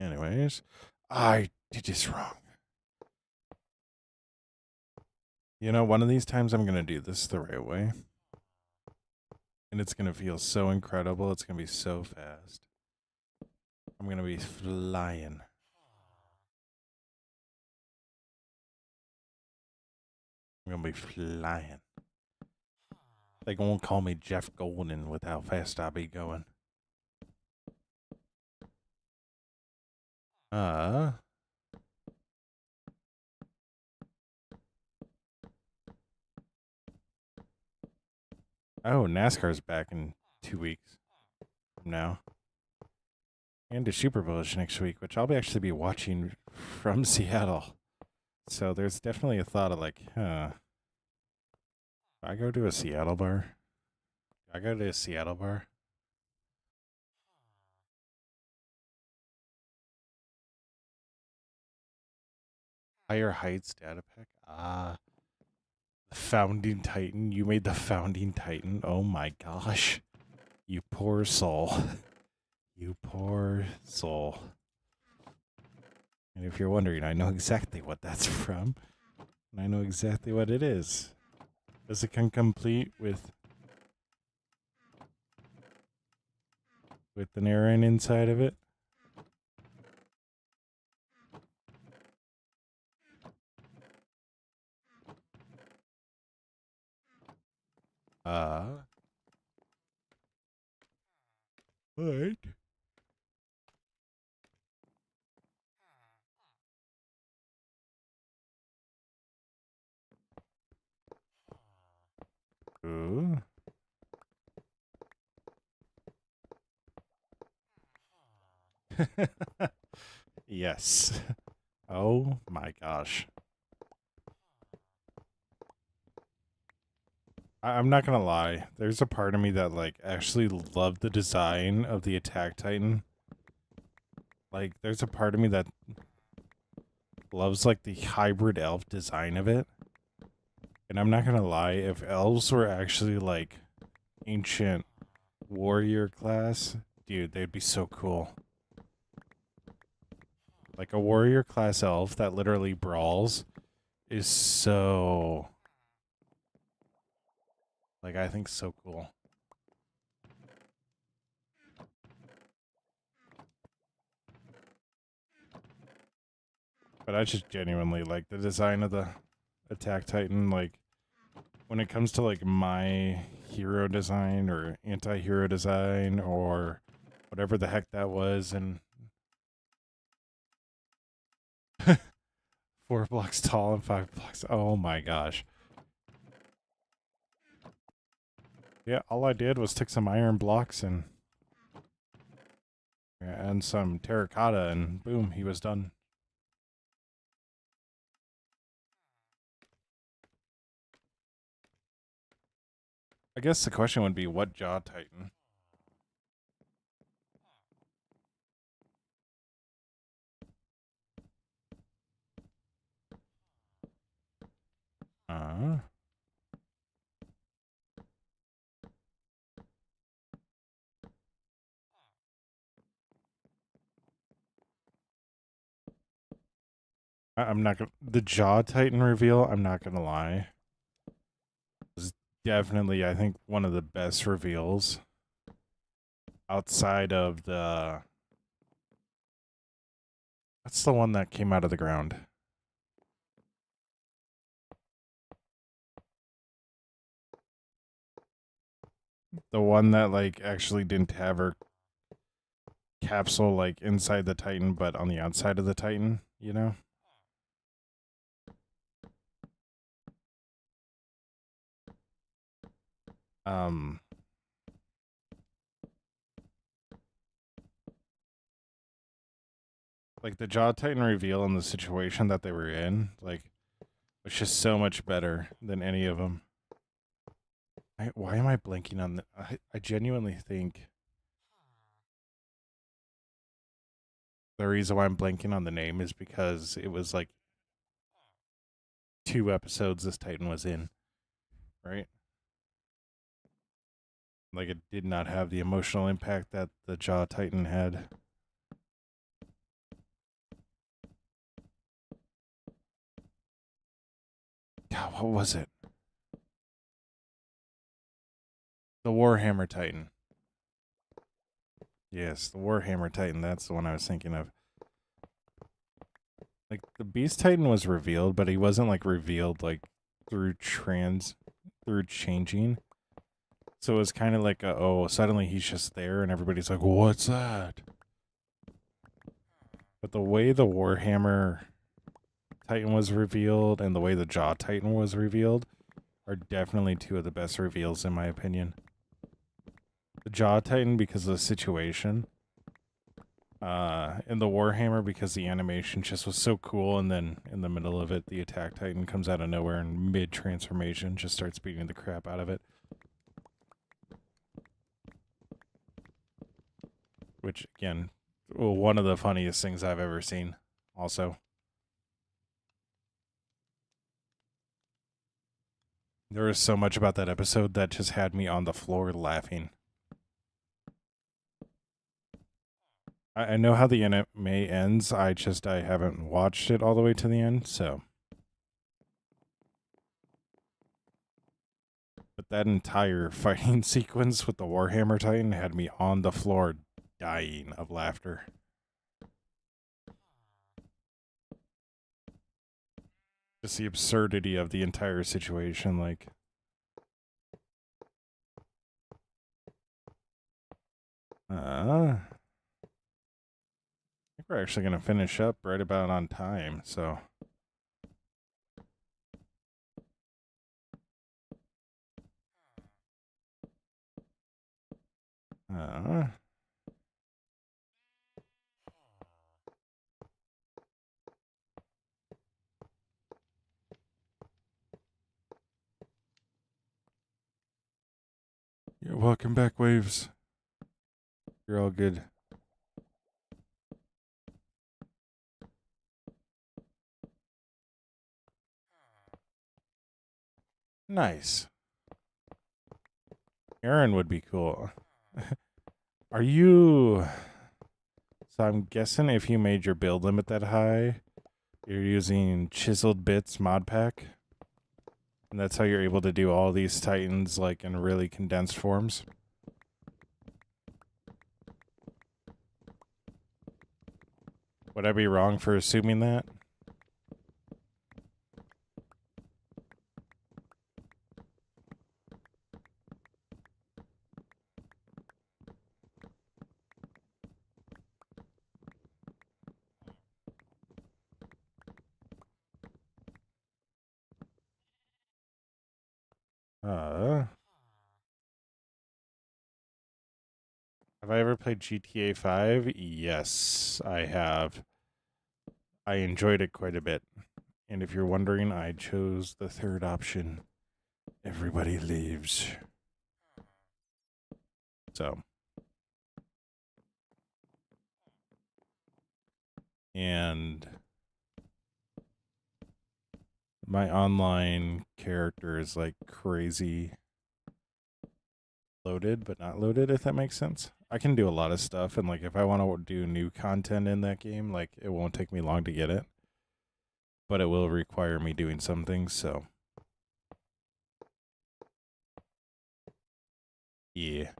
A: Anyways, I did this wrong. You know, one of these times I'm going to do this the right way. And it's going to feel so incredible. It's going to be so fast. I'm going to be flying. I'm going to be flying. They won't call me Jeff Golden with how fast I be going. Oh, NASCAR's back in 2 weeks from now. And the Super Bowl is next week, which I'll actually be watching from Seattle. So there's definitely a thought of like, I go to a Seattle bar. I go to a Seattle bar. Higher Heights data pack. The Founding Titan. You made the Founding Titan. Oh my gosh. You poor soul. You poor soul. And if you're wondering, I know exactly what that's from. And I know exactly what it is. Does it come complete with an Aaron inside of it? What? Ooh. Yes. Oh my gosh. I'm not gonna lie. There's a part of me that like actually loved the design of the Attack Titan. Like, there's a part of me that loves like the hybrid elf design of it. And I'm not gonna lie, if elves were actually like ancient warrior class, dude, they'd be so cool. Like a warrior class elf that literally brawls is so, like, I think is so cool. But I just genuinely like the design of the Attack Titan. Like, when it comes to like my hero design or anti-hero design or whatever the heck that was, and 4 blocks tall and 5 blocks. Oh my gosh. Yeah, all I did was take some iron blocks and some terracotta, and boom, he was done. I guess the question would be, what jaw titan? I'm not gonna. The jaw titan reveal, I'm not gonna lie, was definitely, I think, one of the best reveals outside of the. That's the one that came out of the ground. The one that like actually didn't have her capsule like inside the Titan, but on the outside of the Titan, you know? Um like the Jaw Titan reveal and the situation that they were in, like, was just so much better than any of them. Why am I blanking on the? I genuinely think the reason why I'm blanking on the name is because it was like 2 episodes this Titan was in, right? Like, it did not have the emotional impact that the Jaw Titan had. God, what was it? The Warhammer Titan. Yes, the Warhammer Titan. That's the one I was thinking of. Like, the Beast Titan was revealed, but he wasn't like revealed like through changing. So it was kind of like, oh, suddenly he's just there, and everybody's like, "What's that?" But the way the Warhammer Titan was revealed and the way the Jaw Titan was revealed are definitely 2 of the best reveals in my opinion. The Jaw Titan because of the situation, and the Warhammer because the animation just was so cool, and then in the middle of it, the Attack Titan comes out of nowhere and mid-transformation just starts beating the crap out of it. Which, again, one of the funniest things I've ever seen, also. There was so much about that episode that just had me on the floor laughing. I know how the anime ends. I haven't watched it all the way to the end, so. But that entire fighting sequence with the Warhammer Titan had me on the floor dying of laughter. Just the absurdity of the entire situation, like. I think we're actually going to finish up right about on time, so. Yeah, welcome back, Waves. You're all good. Nice. Aaron would be cool. Are you... So I'm guessing if you made your build limit that high, you're using Chiseled Bits mod pack? And that's how you're able to do all these Titans like in really condensed forms. Would I be wrong for assuming that? Have I ever played GTA 5? Yes, I have. I enjoyed it quite a bit. And if you're wondering, I chose the third option. Everybody leaves. So, and my online character is like crazy loaded, but not loaded, if that makes sense. I can do a lot of stuff, and like if I want to do new content in that game, like it won't take me long to get it, but it will require me doing some things. So, yeah,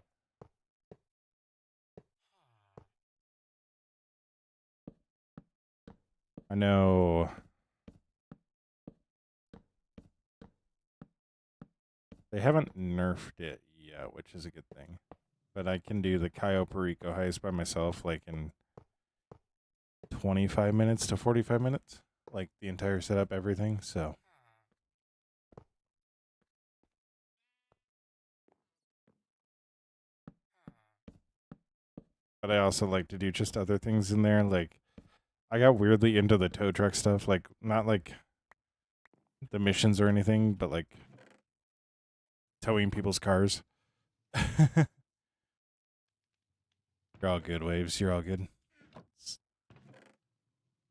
A: I know they haven't nerfed it yet, which is a good thing. But I can do the Cayo Perico heist by myself, like in 25 minutes to 45 minutes, like the entire setup, everything. So, but I also like to do just other things in there. Like, I got weirdly into the tow truck stuff, like, not like the missions or anything, but like towing people's cars. You're all good, Waves. You're all good.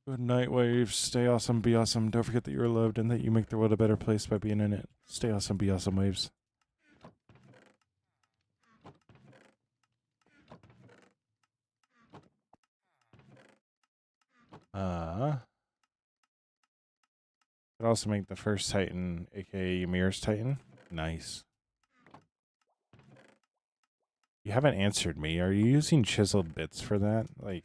A: Good night, Waves. Stay awesome, be awesome. Don't forget that you're loved and that you make the world a better place by being in it. Stay awesome, be awesome, Waves. Could also make the first Titan, aka Ymir's Titan. Nice. You haven't answered me. Are you using chiseled bits for that? Like,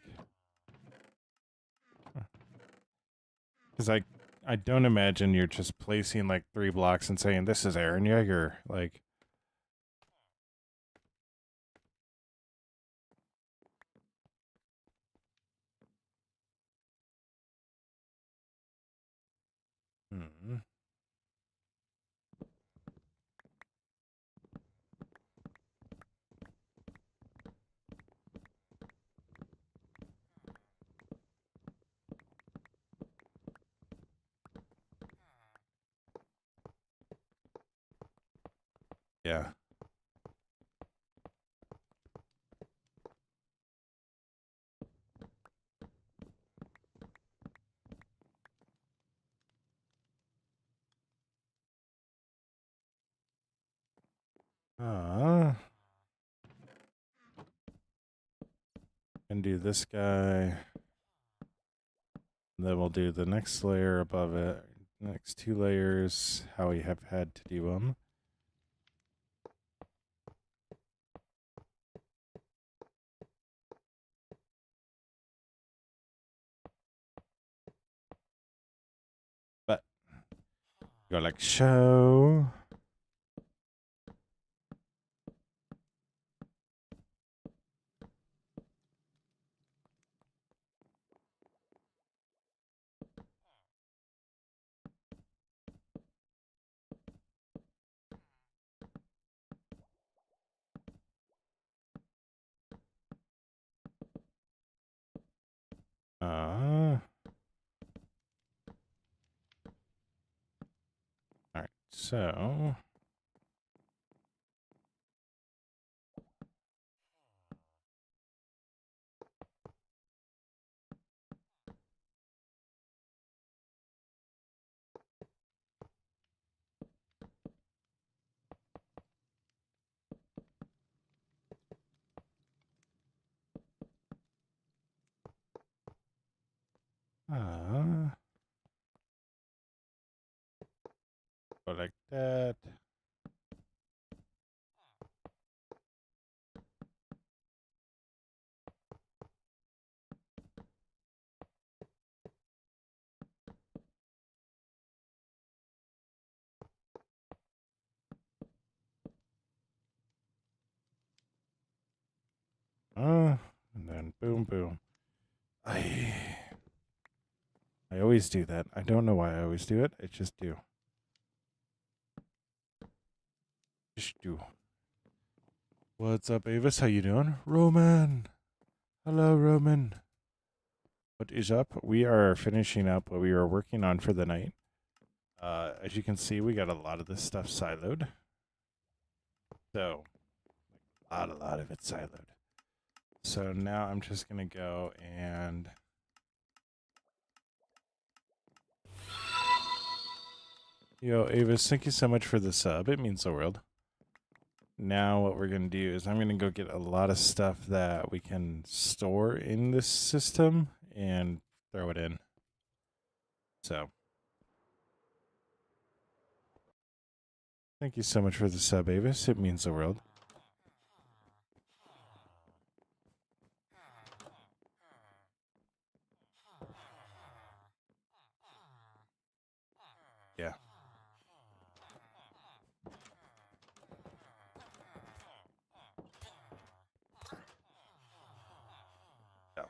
A: because I don't imagine you're just placing like 3 blocks and saying this is Aaron Yeager. Like, hmm. Yeah. Uh, and do this guy. And then we'll do the next layer above it. Next 2 layers, how we have had to do them. But go like show. All right, so go like that. What? And then boom, boom. I always do that. I don't know why I always do it. I just do. Just do. What's up, Avis? How you doing? Roman. Hello, Roman. What is up? We are finishing up what we were working on for the night. As you can see, we got a lot of this stuff siloed. So, a lot of it siloed. So now I'm just going to go and... Yo, Avis, thank you so much for the sub. It means the world. Now what we're going to do is I'm going to go get a lot of stuff that we can store in this system and throw it in. So, thank you so much for the sub, Avis. It means the world. Yeah. Yeah.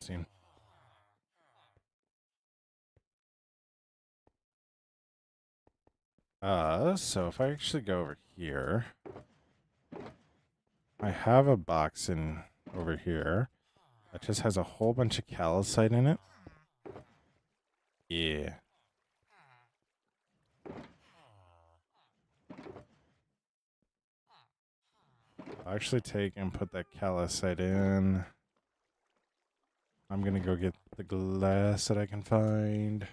A: Seen. So if I actually go over here, I have a box in over here that just has a whole bunch of calcite in it. Yeah. I'll actually take and put that calcite in. I'm gonna go get the glass that I can find.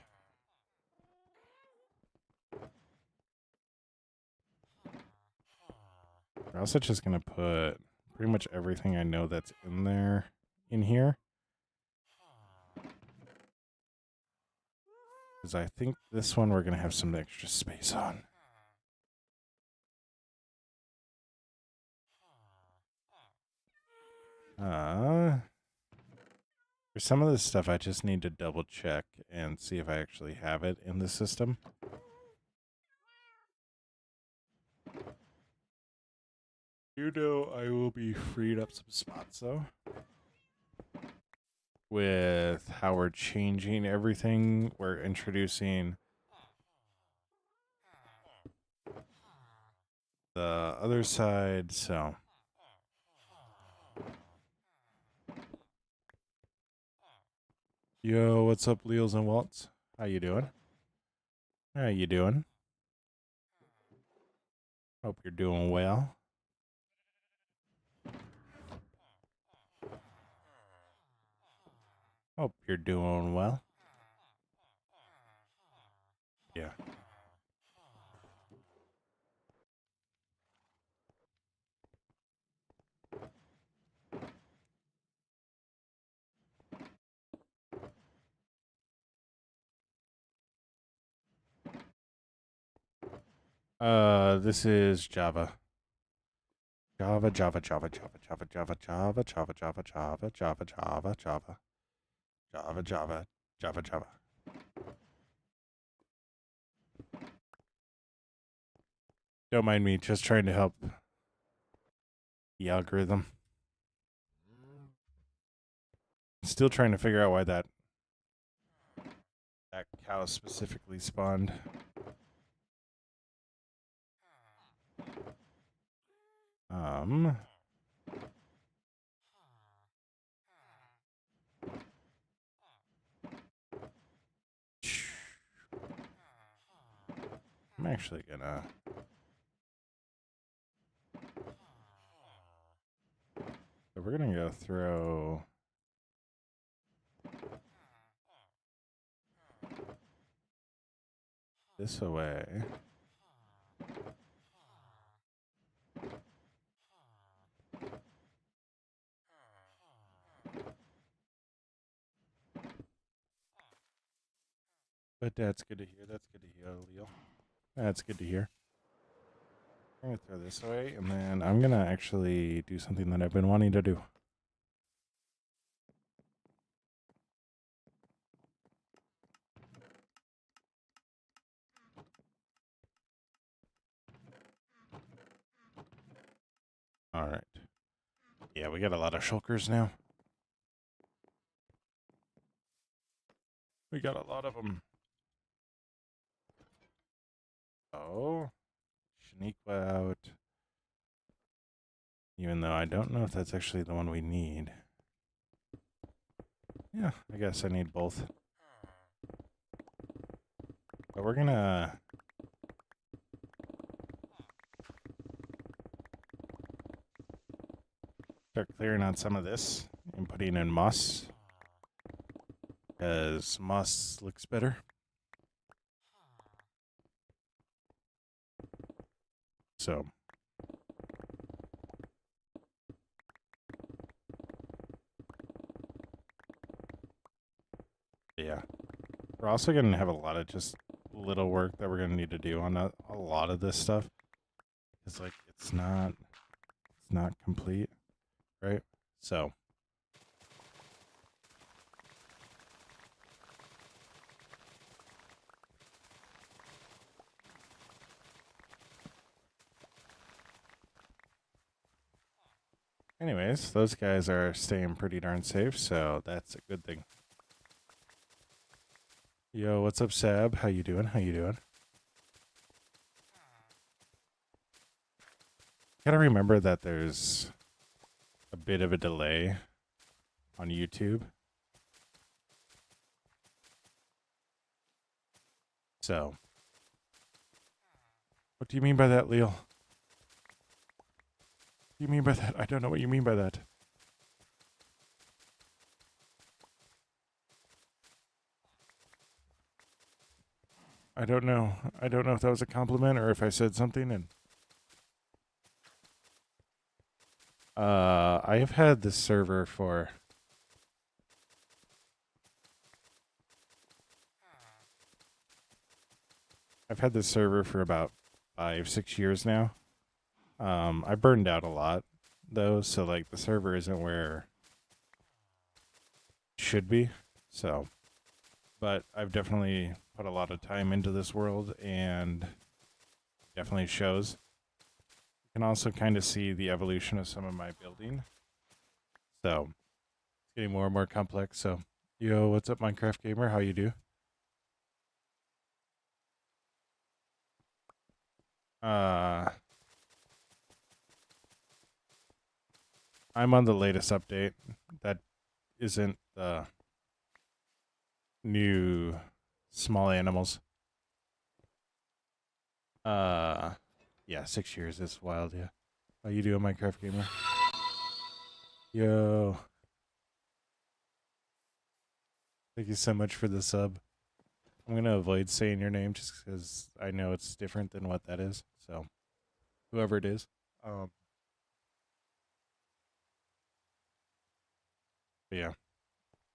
A: I'm also just gonna put pretty much everything I know that's in there in here. Because I think this one we're gonna have some extra space on. For some of this stuff, I just need to double check and see if I actually have it in the system. You know, I will be freed up some spots though. With how we're changing everything, we're introducing the other side, so. Yo, what's up, Leals and Waltz? How you doing? How you doing? Hope you're doing well. Hope you're doing well. Yeah. This is Java. Java, Java, Java, Java, Java, Java, Java, Java, Java, Java, Java, Java, Java, Java, Java, Java, Java. Don't mind me, just trying to help the algorithm. Still trying to figure out why that cow specifically spawned. I'm actually gonna. So we're gonna go throw. This away. But that's good to hear. That's good to hear, Leo. That's good to hear. I'm going to throw this away, and then I'm going to actually do something that I've been wanting to do. All right. Yeah, we got a lot of shulkers now. We got a lot of them. Oh, Shaniqua out. Even though I don't know if that's actually the one we need. Yeah, I guess I need both. But we're gonna start clearing out some of this and putting in moss, because moss looks better. So yeah, we're also gonna have a lot of just little work that we're gonna need to do on a lot of this stuff. It's like it's not complete, right? So anyways, those guys are staying pretty darn safe, so that's a good thing. Yo, what's up, Sab? How you doing? How you doing? Gotta remember that there's a bit of a delay on YouTube. So, what do you mean by that, Leo? What do you mean by that? I don't know what you mean by that. I don't know. I don't know if that was a compliment or if I said something and I have had this server for about 5-6 years now. I burned out a lot though, so like the server isn't where it should be. So, but I've definitely put a lot of time into this world and definitely shows. You can also kind of see the evolution of some of my building. So, it's getting more and more complex. So, yo, what's up, Minecraft Gamer? How you do? I'm on the latest update. That isn't the new small animals. Yeah, 6 years is wild, yeah. How you doing, Minecraft Gamer? Yo. Thank you so much for the sub. I'm going to avoid saying your name just because I know it's different than what that is. So, whoever it is. But yeah.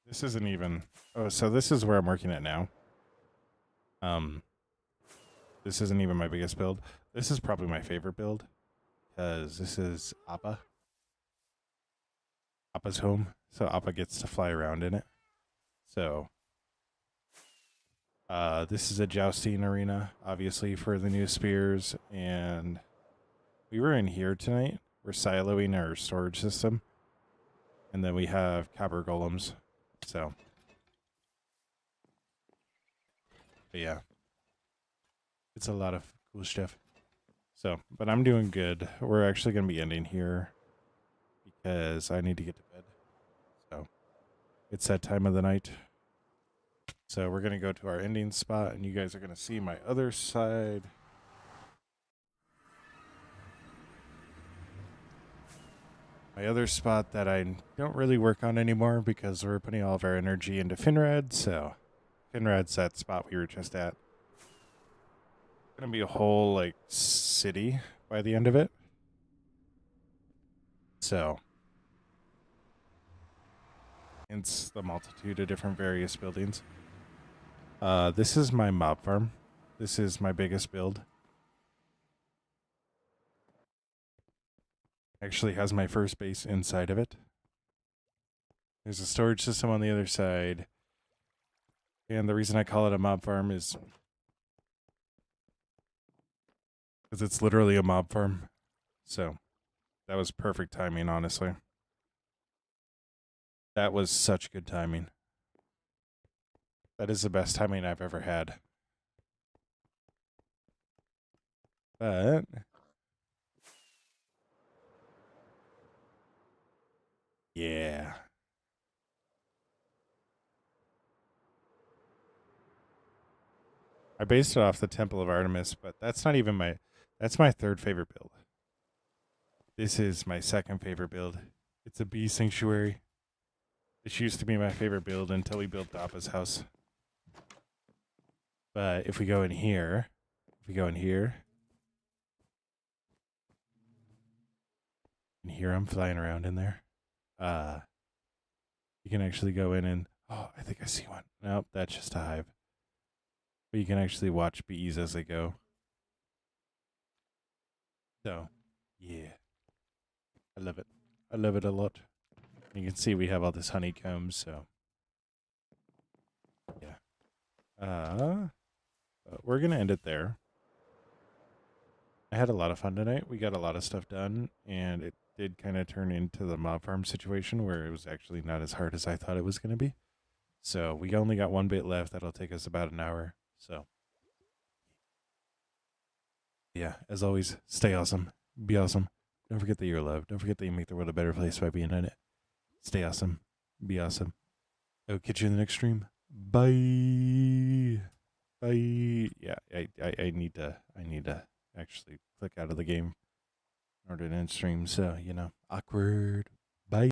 A: This isn't even... Oh, so this is where I'm working at now. This isn't even my biggest build. This is probably my favorite build. Because this is Appa. Appa's home. So Appa gets to fly around in it. So... this is a jousting arena, obviously, for the new spears. And we were in here tonight. We're siloing our storage system. And then we have copper golems. So... But yeah. It's a lot of cool stuff. So, but I'm doing good. We're actually going to be ending here because I need to get to bed. So, it's that time of the night. So, we're going to go to our ending spot and you guys are going to see my other side. My other spot that I don't really work on anymore because we're putting all of our energy into Finrad. So, Finrad's that spot we were just at. Going to be a whole like city by the end of it. So, it's the multitude of different various buildings. This is my mob farm. This is my biggest build. Actually has my first base inside of it. There's a storage system on the other side. And the reason I call it a mob farm is because it's literally a mob farm. So that was perfect timing, honestly. That was such good timing. That is the best timing I've ever had. But yeah. I based it off the Temple of Artemis, but that's not even that's my third favorite build. This is my second favorite build. It's a bee sanctuary. This used to be my favorite build until we built Dappa's house. But if we go in here, and here I'm flying around in there. You can actually go in and, oh, I think I see one. Nope, that's just a hive. But you can actually watch bees as they go. So, yeah. I love it. I love it a lot. You can see we have all this honeycomb, so yeah. We're gonna end it there. I had a lot of fun tonight. We got a lot of stuff done, and it did kind of turn into the mob farm situation where it was actually not as hard as I thought it was gonna be. So we only got one bit left. That'll take us about an hour. So yeah, as always, stay awesome. Be awesome. Don't forget that you're loved. Don't forget that you make the world a better place by being in it. Stay awesome. Be awesome. I'll catch you in the next stream. Bye. Bye. Yeah, I need to actually click out of the game in order to end stream. So, awkward.